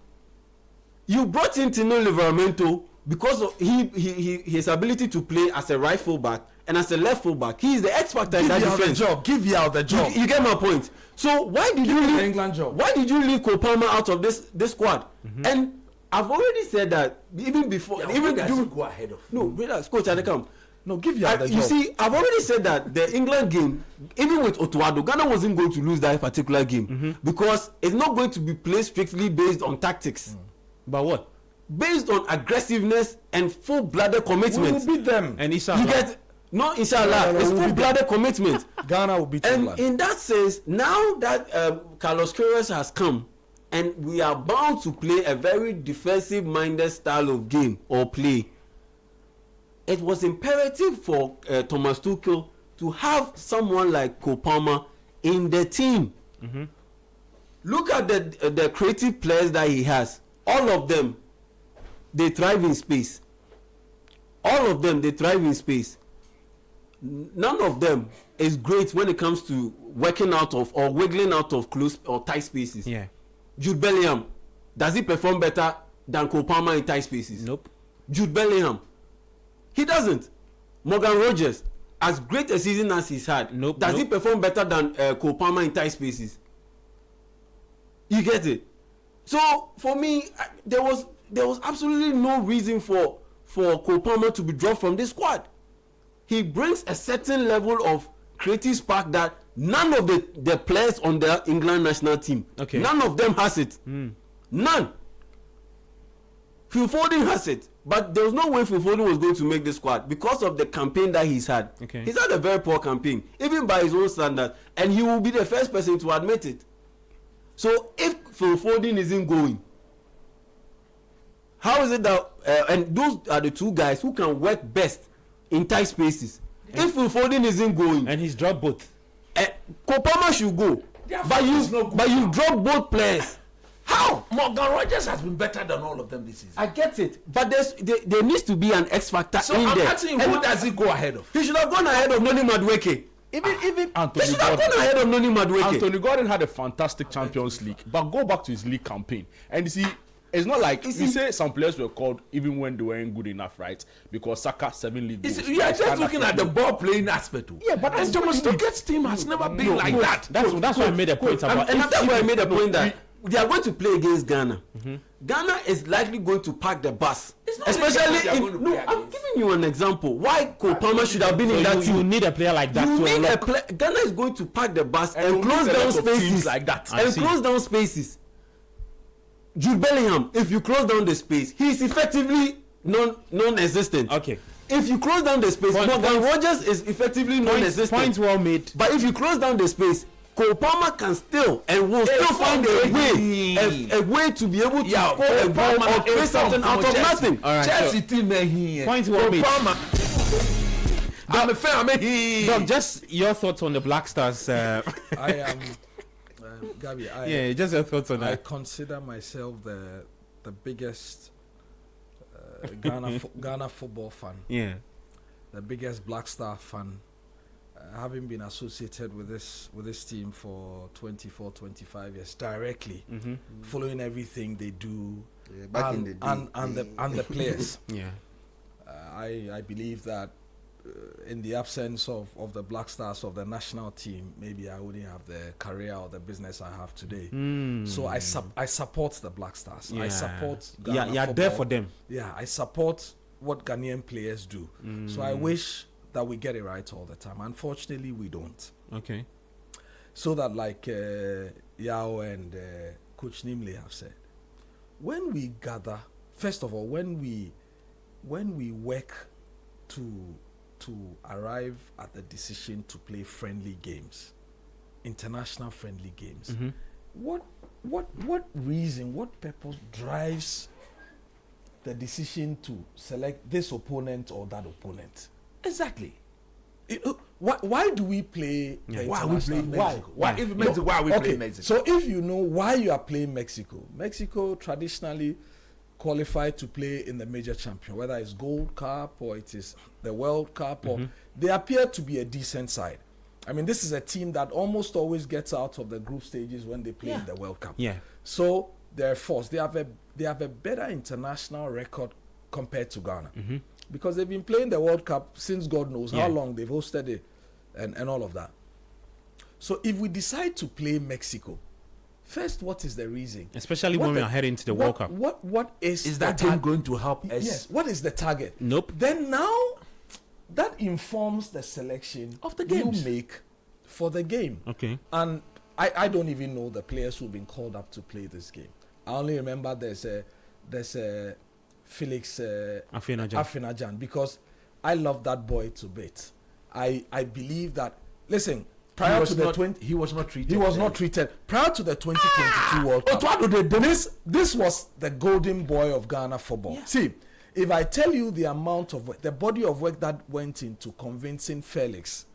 You brought in Tino Livramento because of his ability to play as a right fullback and as a left fullback. He is the X factor in that defense. Give you out the job. You get my point. So why did you leave England job? Why did you leave Cole Palmer out of this squad? And I've already said that even before. Even you go ahead of. No, relax, Coach Adekam. No, give you out the job. You see, I've already said that the England game, even with Otuado, Ghana wasn't going to lose that particular game because it's not going to be played strictly based on tactics. But what? Based on aggressiveness and full-blooded commitment. We will beat them. And inshallah. You get inshallah. It's full-blooded commitment. Ghana will beat England. And in that sense, now that Carlos Queiroz has come, and we are bound to play a very defensive-minded style of game or play, it was imperative for Thomas Tuchel to have someone like Cole Palmer in the team. Look at the creative players that he has. All of them, they thrive in space. All of them, they thrive in space. None of them is great when it comes to working out of or wiggling out of close or tight spaces. Yeah. Jude Bellingham, does he perform better than Cole Palmer in tight spaces? Nope. Jude Bellingham, he doesn't. Morgan Rogers, as great a season as he's had, does he perform better than Cole Palmer in tight spaces? You get it? So for me, there was absolutely no reason for Cole Palmer to be dropped from this squad. He brings a certain level of creative spark that none of the players on the England national team, none of them has it. None. Phil Foden has it, but there was no way Phil Foden was going to make the squad because of the campaign that he's had. He's had a very poor campaign, even by his own standards, and he will be the first person to admit it. So if Phil Foden isn't going, how is it that and those are the 2 guys who can work best in tight spaces? If Phil Foden isn't going, and he's dropped both, Cole Palmer should go, but you drop both players. How? Morgan Rogers has been better than all of them this season. I get it, but there needs to be an X factor so in I'm there. asking, who does he go ahead of? He should have gone ahead of Noni Madueke. Even Anthony He should have gone ahead of Noni Madueke. Anthony Gordon had a fantastic Champions League, but go back to his league campaign and you see, it's not like you say some players were called even when they weren't good enough, right? Because Saka 7 league goals. You are just looking at the ball playing aspect. Yeah, but and Thomas Tuchel's team has never been like that. That's why I made a point about. And that's why I made a point that they are going to play against Ghana. Ghana is likely going to pack the bus. Especially I'm giving you an example. Why Cole Palmer should have been in that team. You need a player like that. Ghana is going to pack the bus and close down spaces like that. And close down spaces. Jude Bellingham, if you close down the space, he is effectively non-existent. Okay. If you close down the space, Morgan Rogers is effectively non-existent. Point well made. But if you close down the space, Cole Palmer can still and will still find a way to be able to score a goal or create something out of nothing. Right, Chelsea team here. Point well made. I'm a fan. Doc, just your thoughts on the Black Stars. I am. Gabi, just your thoughts on that. I consider myself the biggest Ghana football fan. Yeah. The biggest Black Star fan. Having been associated with this team for 24, 25 years directly, following everything they do, back in the day. and the players. Yeah. I believe that in the absence of the Black Stars of the national team, maybe I wouldn't have the career or the business I have today. So I support the Black Stars. I support Ghana you're there for them. Yeah, I support what Ghanaian players do. So I wish that we get it right all the time. Unfortunately, we don't. Okay. So that like Yao and Coach Nimley have said, when we gather, first of all, when we work to arrive at the decision to play friendly games, international friendly games, what reason, what purpose drives the decision to select this opponent or that opponent? Exactly. Why do we play? Why we play Mexico? Why if Mexico? Why we play Mexico? So if you know why you are playing Mexico traditionally qualified to play in the major champion, whether it's Gold Cup or it is the World Cup, or they appear to be a decent side. I mean, this is a team that almost always gets out of the group stages when they play in the World Cup. Yeah. So they're forced. They have a better international record compared to Ghana. Because they've been playing the World Cup since God knows how long. They've hosted it and all of that. So if we decide to play Mexico, first, what is the reason? Especially when we are heading to the World Cup. What is that game going to help us? Yes. What is the target? Nope. Then now, that informs the selection of the games you make for the game. Okay. And I don't even know the players who've been called up to play this game. I only remember there's a Felix Afinajan, because I love that boy to bits. I believe that, listen, prior to the 20, he was not treated. He was not treated prior to the 2022 World Cup. This was the golden boy of Ghana football. Yeah. See, if I tell you the amount of work, the body of work that went into convincing Felix,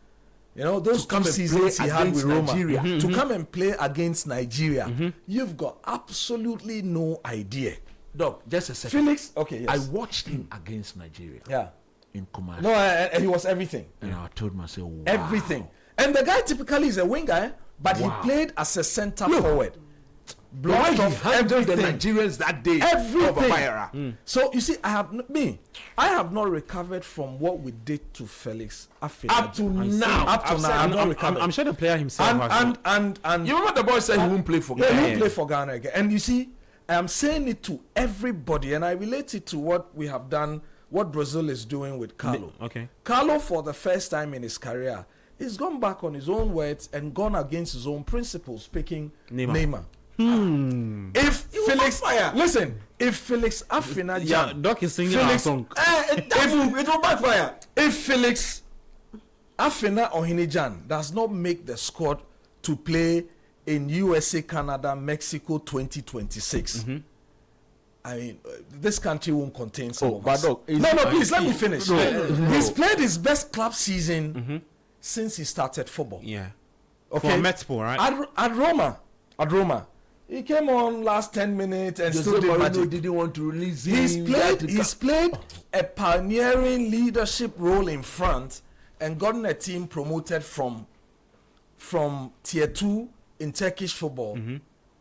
you know, those 2 seasons he had with Roma, to come and play against Nigeria, you've got absolutely no idea. Doc, just a second. Felix, okay, yes. I watched him against Nigeria. Yeah. In Kumasi. No, and he was everything. And I told myself, wow. Everything. And the guy typically is a winger, but he played as a center forward. Blocked off handled the Nigerians that day. Everything. So you see, I have not recovered from what we did to Felix Afinajan. Up to now. I'm sure the player himself and you remember the boy said he won't play for Ghana. He won't play for Ghana again. And you see, I am saying it to everybody, and I relate it to what we have done, what Brazil is doing with Carlo. Okay. Carlo, for the first time in his career, he's gone back on his own words and gone against his own principles, picking Neymar. If Felix, listen, if Felix Afinajan, Doc is singing our song. It will backfire. If Felix Afina Ohinijan does not make the squad to play in USA, Canada, Mexico 2026, I mean, this country won't contain some of us. No, please, let me finish. He's played his best club season since he started football. Yeah. Okay. For Metsport, right? At Roma. He came on last 10 minutes and still did magic. Didn't want to release him. He's played a pioneering leadership role in front and gotten a team promoted from tier 2 in Turkish football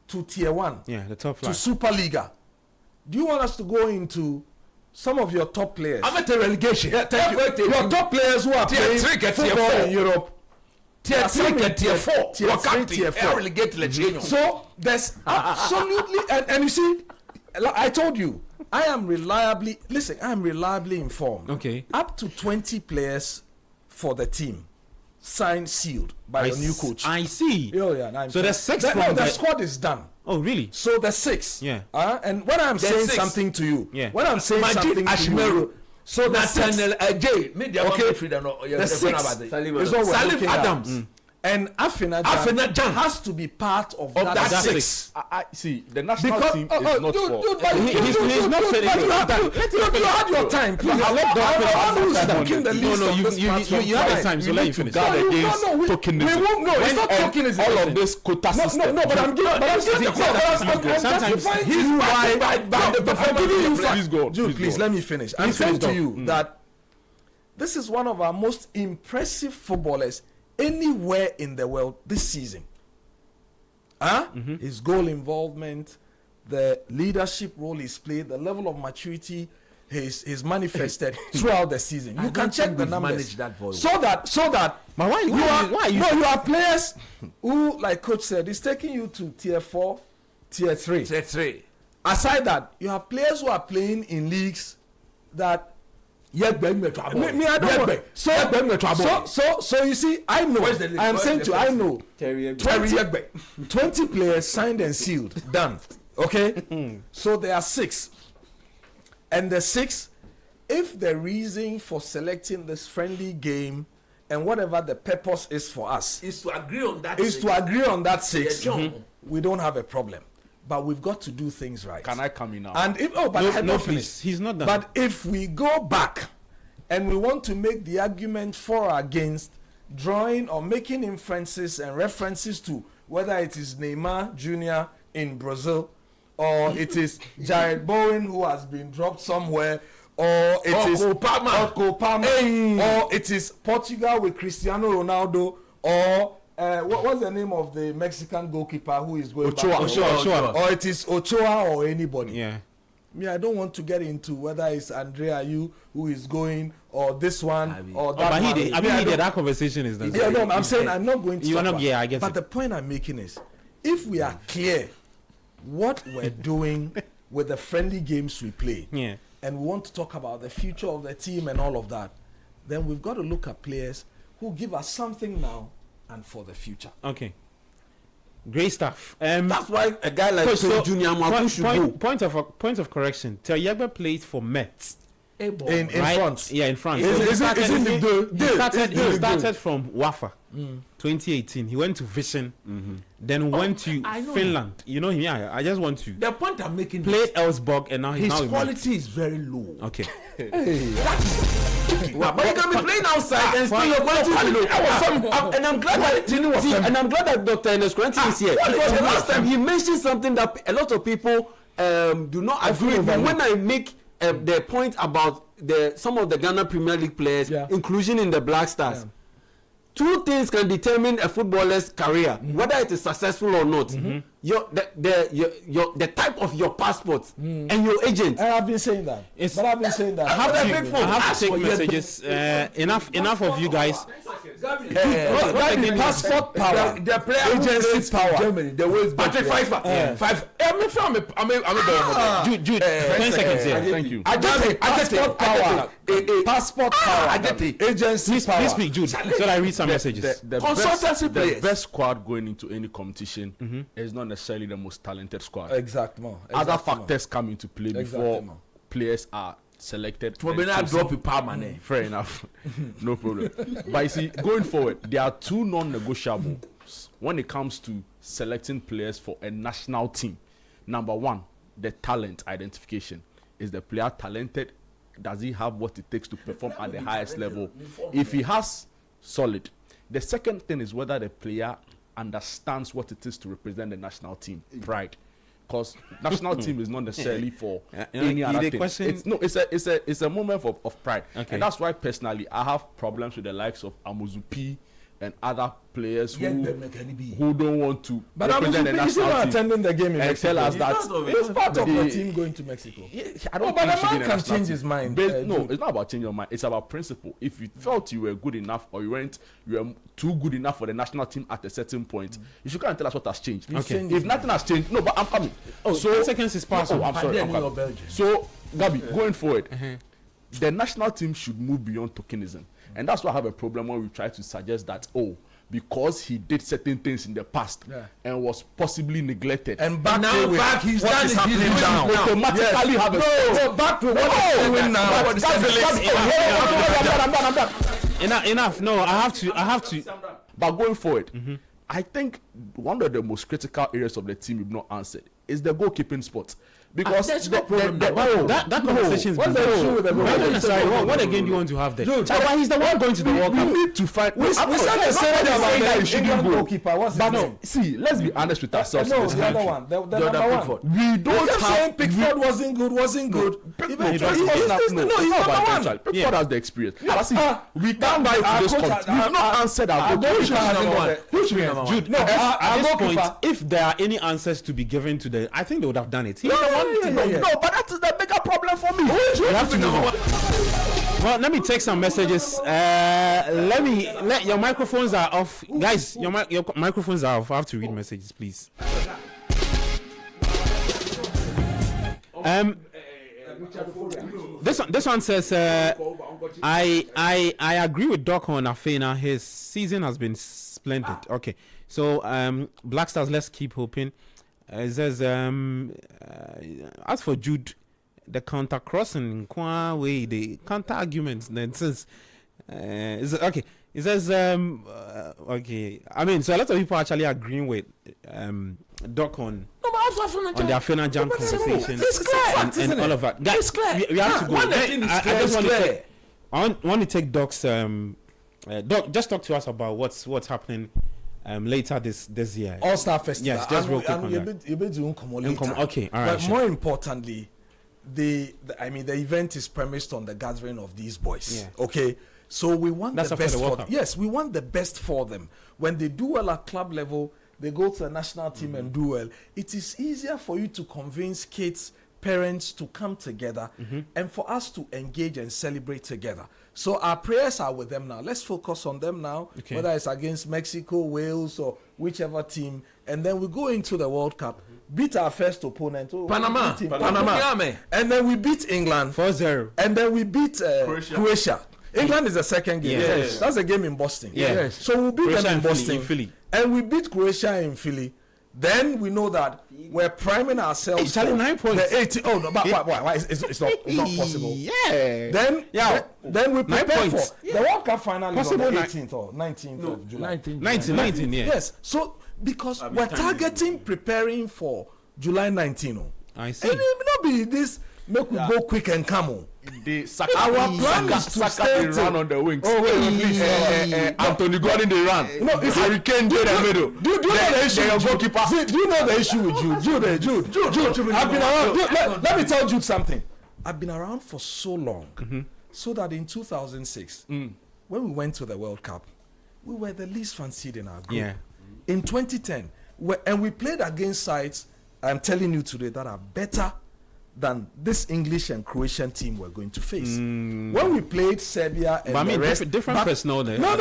to tier 1. Yeah, the top flight. To Superliga. Do you want us to go into some of your top players? I'm at a relegation. Yeah, your top players who are playing football in Europe. Tier 3 and tier 4. Tier 3, tier 4. So there's absolutely, and you see, I told you, I am reliably informed. Okay. Up to 20 players for the team, signed, sealed by the new coach. I see. Oh yeah. So there's 6 from the squad is done. Oh really? So there's 6. Yeah. And when I'm saying something to you, when I'm saying something to you, so that's Nathaniel Ajay, Salim Adams. And Afinajan has to be part of that 6. I see, the national team is not for... He's not fit. You had your time, please. You have the time, so let you finish. It's not talking. All of this quota system. No, but I'm giving you... Please, let me finish. I'm saying to you that this is one of our most impressive footballers anywhere in the world this season. His goal involvement, the leadership role he's played, the level of maturity he's manifested throughout the season. You can check the numbers. That so that but why you have players who, like coach said, is taking you to tier 4, tier 3. Tier 3. Aside that, you have players who are playing in leagues that I don't want. So you see, I know. I am saying to you, I know 20 players signed and sealed, done. Okay, so there are 6, and the 6, if the reason for selecting this friendly game and whatever the purpose is for us is to agree on that. Six, we don't have a problem. But we've got to do things right. Can I come in now? And if no, please, he's not done. But if we go back and we want to make the argument for or against, drawing or making inferences and references to whether it is Neymar Jr. in Brazil, or it is Jared Bowen who has been dropped somewhere, or it is Copama, or it is Portugal with Cristiano Ronaldo, or what's the name of the Mexican goalkeeper who is going Ochoa. Or it is Ochoa or anybody. Yeah. I don't want to get into whether it's Andrea Yu who is going, or this one, or that one. That conversation is done. Yeah, no, I'm saying I'm not going to. You are not. Yeah, I guess. But the point I'm making is, if we are clear what we're doing with the friendly games we play, and we want to talk about the future of the team and all of that, then we've got to look at players who give us something now and for the future. Okay. Great stuff. That's why a guy like Junior Mapu should go. Point of correction. Terjagba played for Metz. In France. Yeah, in France. He started from Wafa. 2018. He went to Vision, then went to Finland. You know him? Yeah, I just want to. The point I'm making. Played Elsborg, and now his quality is very low. Okay. But you can be playing outside and still your quality is low. And I'm glad that Dr. Enes Kranti is here. Because the last time he mentioned something that a lot of people do not agree with. When I make the point about some of the Ghana Premier League players inclusion in the Black Stars. Two things can determine a footballer's career, whether it is successful or not. The type of your passport and your agent. I have been saying that. I have to take messages. Enough of you guys. Passport power. The player agency power. Germany. The way Patrick Pfeiffer. Jude. 10 seconds here. Thank you. Passport power. Agency power. Please speak, Jude. So I read some messages. The best squad going into any competition is not necessarily the most talented squad. Exactly. Other factors come into play before players are selected. Fair enough. No problem. But you see, going forward, there are two non-negotiables when it comes to selecting players for a national team. Number one, the talent identification. Is the player talented? Does he have what it takes to perform at the highest level? If he has, solid. The second thing is whether the player understands what it is to represent the national team. Pride. Because national team is not necessarily for any other thing. It's a moment of pride. Okay. And that's why personally I have problems with the likes of Amuzupi and other players who don't want to represent the national team. Attending the game in Mexico. As that it's part of the team going to Mexico. I don't but the man can change his mind. No, it's not about changing your mind. It's about principle. If you felt you were good enough or you were too good enough for the national team at a certain point, you should come and tell us what has changed. Okay. If nothing has changed, no, but I'm coming. So 10 seconds is past. I'm sorry. So Gabi, going forward, the national team should move beyond tokenism. And that's why I have a problem when we try to suggest that, because he did certain things in the past and was possibly neglected. And back he's what is happening now. Automatically have a back to what he's doing now. Enough. No, I have to. But going forward, I think one of the most critical areas of the team we've not answered is the goalkeeping spot. Because that conversation is what again do you want to have there? But he's the one going to the World Cup. We need to find. We said the same thing about the Indian goalkeeper. What's his name? See, let's be honest with ourselves. No, the other one. The number one. We don't have. Pickford wasn't good. Pickford has the experience. We can't buy to this point. We've not answered our question. Who should be number one? Jude, at this point, if there are any answers to be given to I think they would have done it. He's the No, but that is the bigger problem for me. We have to move on. Well, let me take some messages. Let your microphones are off, guys. Your microphones are off. I have to read messages, please. This one says, I agree with Doc on Afena. His season has been splendid. Okay, so Black Stars, let's keep hoping. It says, as for Jude, the counter crossing way, the counter arguments. Then says, okay. It says, okay. I mean, so a lot of people are actually agreeing with Doc on the Afena Jam conversation and all of that. Guys, we have to go. I want to take Doc's. Doc, just talk to us about what's happening later this year. All-Star Festival. Yes, just real quick on that. Okay, all right. But more importantly, the event is premised on the gathering of these boys. Yeah. Okay. So we want the best for them. Yes, we want the best for them. When they do well at club level, they go to the national team and do well. It is easier for you to convince kids, parents to come together and for us to engage and celebrate together. So our prayers are with them now. Let's focus on them now, whether it's against Mexico, Wales, or whichever team. And then we go into the World Cup, beat our first opponent. Panama. And then we beat England 4-0. And then we beat Croatia. England is the second game. Yes. That's a game in Boston. Yes. So we'll beat them in Boston. In Philly. And we beat Croatia in Philly. Then we know that we're priming ourselves. It's 9 points. The 80. Oh no, but why? It's not possible. Yeah. Then we prepare for the World Cup final is on the 18th or 19th of July. 19, yeah. Yes. So because we're targeting preparing for July 19. I see. And it will not be this. Make we go quick and come on. Our plan is to stay run on the wings. Oh wait, please. Anthony Gordon they run. No, it's Hurricane in the middle. Do you know the issue? Do you know the issue with Jude? I've been around. Let me tell Jude something. I've been around for so long, so that in 2006, when we went to the World Cup, we were the least fancied in our group. Yeah. In 2010, and we played against sides. I'm telling you today that are better than this English and Croatian team we're going to face. When we played Serbia and the rest, different personnel there. No.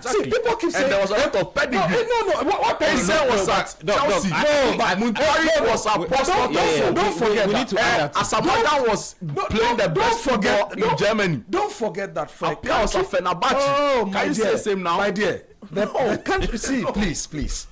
See, people keep saying there was a lot of pedigree. No. What they said was that Chelsea. But Muntari was apostle. Don't forget we need to add that. Asamoah was playing the best football in Germany. Don't forget that. Apia was a Fenerbahce. Oh, can you say the same now? My dear, the country. See, please.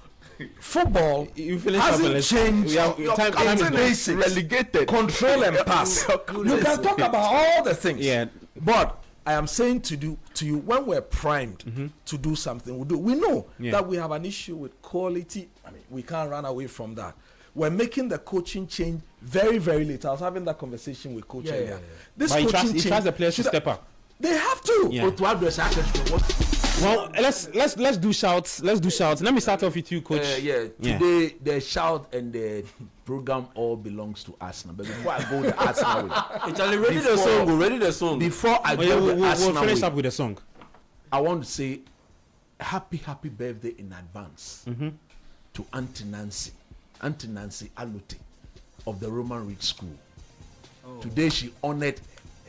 Football hasn't changed. Time is relegated. Control and pass. You can talk about all the things. Yeah. But I am saying to you, when we're primed to do something, we'll do. We know that we have an issue with quality. I mean, we can't run away from that. We're making the coaching change very, very late. I was having that conversation with Coach earlier. This coaching change, he tries the players to step up. They have to. Yeah. Well, let's do shouts. Let me start off with you, Coach. Today the shout and the program all belongs to Arsenal. But before I go to Arsenal, ready the song. Before I go to Arsenal, we'll finish up with the song. I want to say happy birthday in advance to Auntie Nancy Alute of the Roman Reed School. Today she honored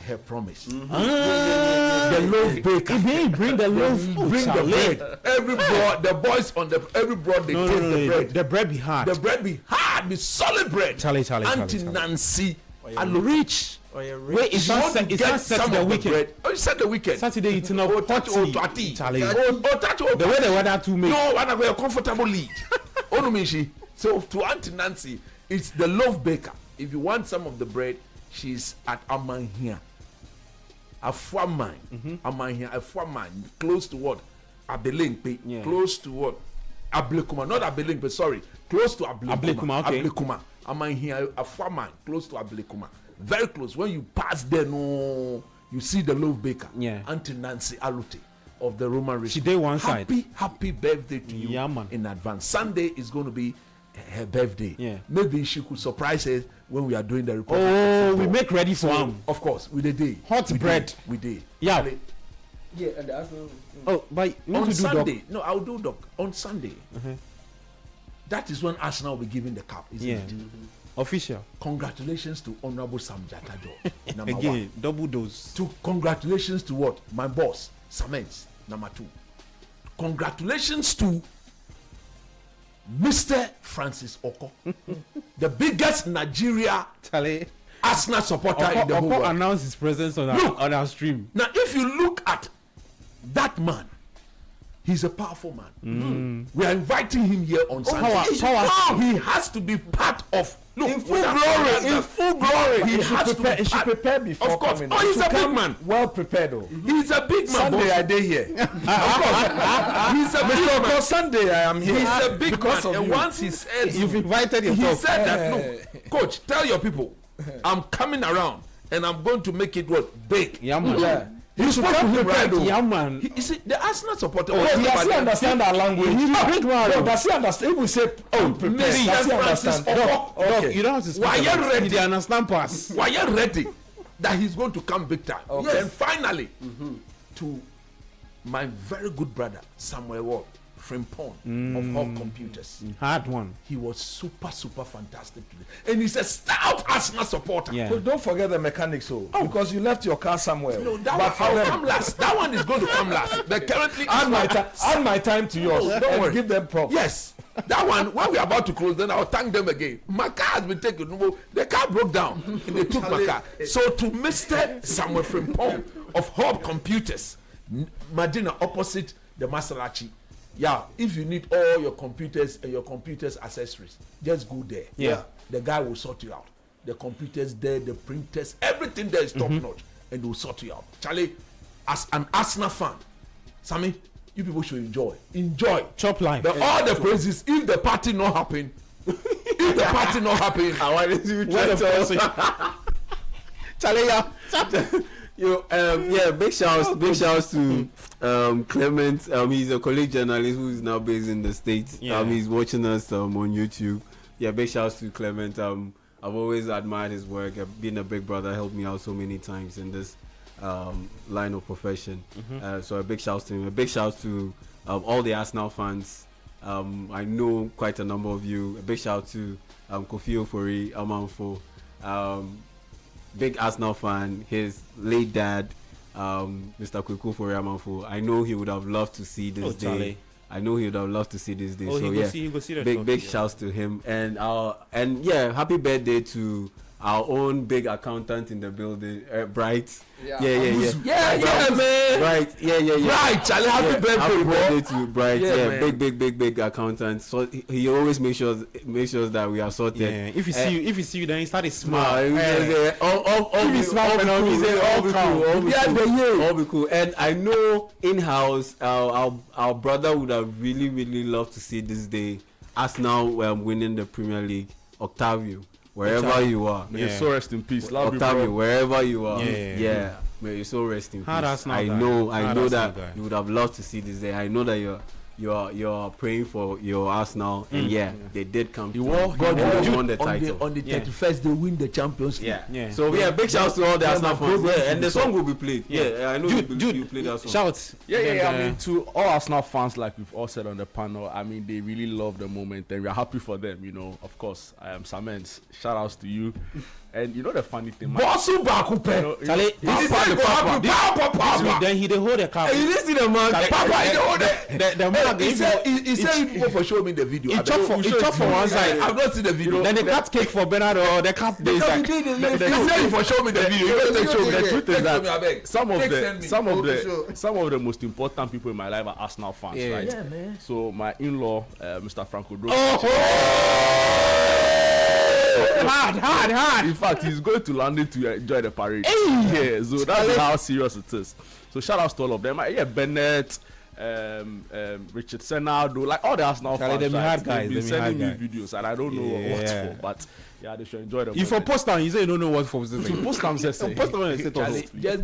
her promise. The loaf baker. Bring the loaf. Bring the bread. Every broad, the boys on every broad they taste the bread. The bread be hard. The bread be hard, be solid bread. Charlie. Auntie Nancy Alurich. Wait, it's not Saturday weekend. Oh, it's Saturday weekend. Saturday it's not party. Charlie. The way the weather to make. No, when I wear a comfortable lead. Onumishi. So to Auntie Nancy, it's the loaf baker. If you want some of the bread, she's at Amanhia. Afuaman. Amanhia, Afuaman. Close to what? Abelingpe. Yeah. Close to what? Ablekuma. Not Abelingpe, sorry. Close to Ablekuma. Okay. Ablekuma. Amanhia, Afuaman. Close to Ablekuma. Very close. When you pass there, you see the loaf baker. Yeah. Auntie Nancy Alute of the Roman Reed. She did one side. Happy birthday to you in advance. Sunday is going to be her birthday. Yeah. Maybe she could surprise us when we are doing the report. Oh, we make ready for him. Of course, with the day. Hot bread. We did. Yeah. Yeah, and the Arsenal. Oh, but on Sunday. No, I'll do doc on Sunday. That is when Arsenal will be giving the cup. Isn't it? Official. Congratulations to Honorable Sam Attah-Mensah. Number Again, one. double dose. Congratulations to what? My boss, Samens. Number 2. Congratulations to Mr. Francis Oko, the biggest Nigeria Arsenal supporter in the whole world. Announced his presence on our stream. Now, if you look at that man, he's a powerful man. We are inviting him here on Sunday. He has to be part of. Look, in full glory. He should prepare before. Of course. Oh, he's a big man. Well prepared, though. He's a big man. Sunday I day here. Of course. He's a big man. Sunday I am here. He's a big man. And once he said, you've invited him. He said that, look, coach, tell your people, I'm coming around and I'm going to make it big. Yeah, man. Yeah. You spoke to him, right? Yeah, man. You see, the Arsenal supporter. He does he understand our language? He's a big man. No, does he understand? If we say, prepare, does he understand? Okay. You don't have to speak. Why you ready? They understand pass. Why you ready that he's going to come big time? Okay. And finally, to my very good brother Samuel Frimpong of Hub Computers. Hard one. He was super fantastic today. And he's a stout Arsenal supporter. Yeah. So don't forget the mechanics, because you left your car somewhere. No, that one will come last. That one is going to come last. But currently, add my time to yours. Don't worry. Give them props. Yes. That one, when we're about to close, then I'll thank them again. My car has been taken. The car broke down and they took my car. So to Mr. Samuel Frimpong of Hub Computers, Medina opposite the Masalachi. Yeah, if you need all your computers and your computers accessories, just go there. Yeah. The guy will sort you out. The computers there, the printers, everything there is top notch, and they will sort you out. Charlie, as an Arsenal fan, Sammy, you people should enjoy. Chop life. All the praises. If the party not happen, why did you try to Charlie, yeah. Big shouts to Clement. He's a colleague journalist who is now based in the States. He's watching us on YouTube. Yeah, big shouts to Clement. I've always admired his work. Being a big brother helped me out so many times in this line of profession. So a big shouts to him. A big shouts to all the Arsenal fans. I know quite a number of you. A big shout to Kofi Ofori Amanfo. Big Arsenal fan, his late dad, Mr. Kweku Foriamanfo. I know he would have loved to see this day. Charlie. I know he would have loved to see this day. Oh, so yeah, big shouts to him. And happy birthday to our own big accountant in the building, Bright. Yeah, man. Bright. Bright, Charlie, happy birthday to Bright. Yeah, big accountant. So he always makes sure that we are sorted. Yeah. If you see you, then he started smile. All be cool. And I know in-house, our brother would have really loved to see this day. Arsenal winning the Premier League. Octavio. Wherever you are, may your soul rest in peace. Love Octavio, you, bro. wherever you are, may your soul rest in peace. I know that you would have loved to see this day. I know that you're praying for your Arsenal, and they did come. They won the title. On the 31st, they win the Champions League. Yeah. So big shouts to all the Arsenal fans. And the song will be played. I know you played that song. Shouts. I mean, to all Arsenal fans, like we've all said on the panel, I mean, they really love the moment, and we're happy for them. Of course, I am Samens. Shout outs to you. And the funny thing, Charlie, then he hold the car. You didn't see the man. The man. He said people for showing me the video. He chopped for one side. I've not seen the video. Then they cut cake for Bernardo. Or the cut. He said for show me the video. The truth is that some of the most important people in my life are Arsenal fans, right? Yeah, man. So my in-law, Mr. Franco Dro. Hard. In fact, he's going to London to enjoy the parade. Yeah, so that's how serious it is. So shout outs to all of them. Bennett, Richard Senaldo, like all the Arsenal fans. They've been sending me videos, and I don't know what for, but they should enjoy them. If you post down, you say you don't know what for. Post down, just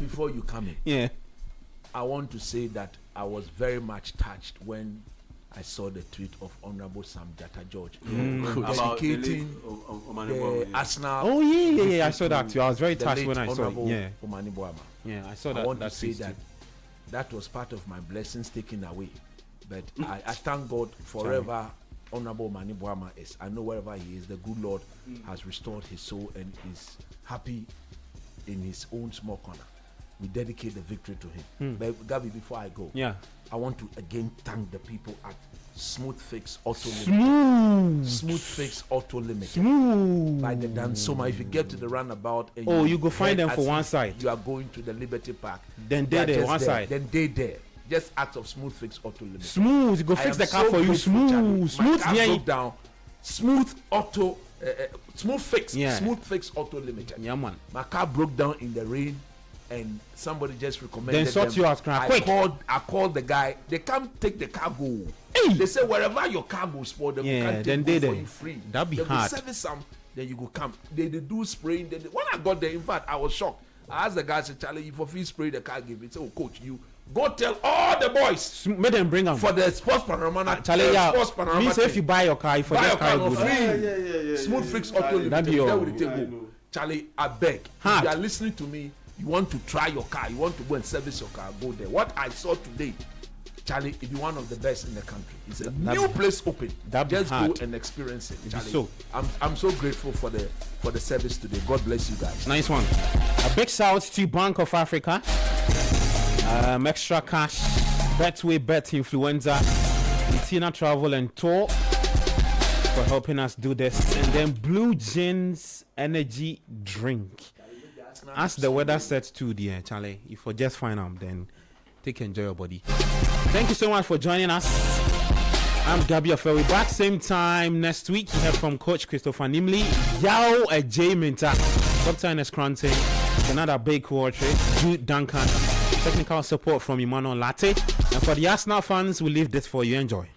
before you come in, I want to say that I was very much touched when I saw the tweet of Honorable Sam Attah-George dedicating the Arsenal. Oh yeah, I saw that too. I was very touched when I saw it. Yeah, I saw that. I want to say that was part of my blessings taken away. But I thank God forever Honorable Mani Boama is. I know wherever he is, the good Lord has restored his soul and is happy in his own small corner. We dedicate the victory to him. But Gabby, before I go, I want to again thank the people at Smooth Fix Auto Limited. Smooth Fix Auto Limited. By the Dansoma. If you get to the roundabout, and you go find them for one side. You are going to the Liberty Park. Then they there one side. Then they there. Just acts of Smooth Fix Auto Limited. Smooth, go fix the car for you. Smooth, smooth. My car broke down. Smooth Auto, Smooth Fix. Smooth Fix Auto Limited. Yeah, man. My car broke down in the rain, and somebody just recommended. Then sort you out, quick. I called the guy. They can't take the car go. Hey. They say wherever your car goes for, they can't take it for you free. That'd be hard. They service some. Then you go come. They do spraying. When I got there, in fact, I was shocked. I asked the guy, I said, Charlie, if you spray the car, give it. He said, oh, coach, you go tell all the boys. Make them bring them. For the Sports Panorama. Charlie, Sports Panorama. Means if you buy your car, for buy your car, for free. Smooth Fix Auto Limited. Charlie, I beg. If you are listening to me, you want to try your car, you want to go and service your car, go there. What I saw today, Charlie, it be one of the best in the country. It's a new place open. Just go and experience it, Charlie. I'm so grateful for the service today. God bless you guys. Nice one. A big shout to Bank of Africa. Extra cash. Betway Bet Influenza. Tina Travel and Tour for helping us do this. And then Blue Jeans Energy Drink. As the weather sets to the Charlie, if you just find them, then enjoy your body. Thank you so much for joining us. I'm Gabby Afel. We're back same time next week. We have from Coach Christopher Nimley, Yao J Minta, Dr. Ernest Cranton, another big coordinator, Jude Duncan, technical support from Emmanuel Latte. And for the Arsenal fans, we leave this for you. Enjoy.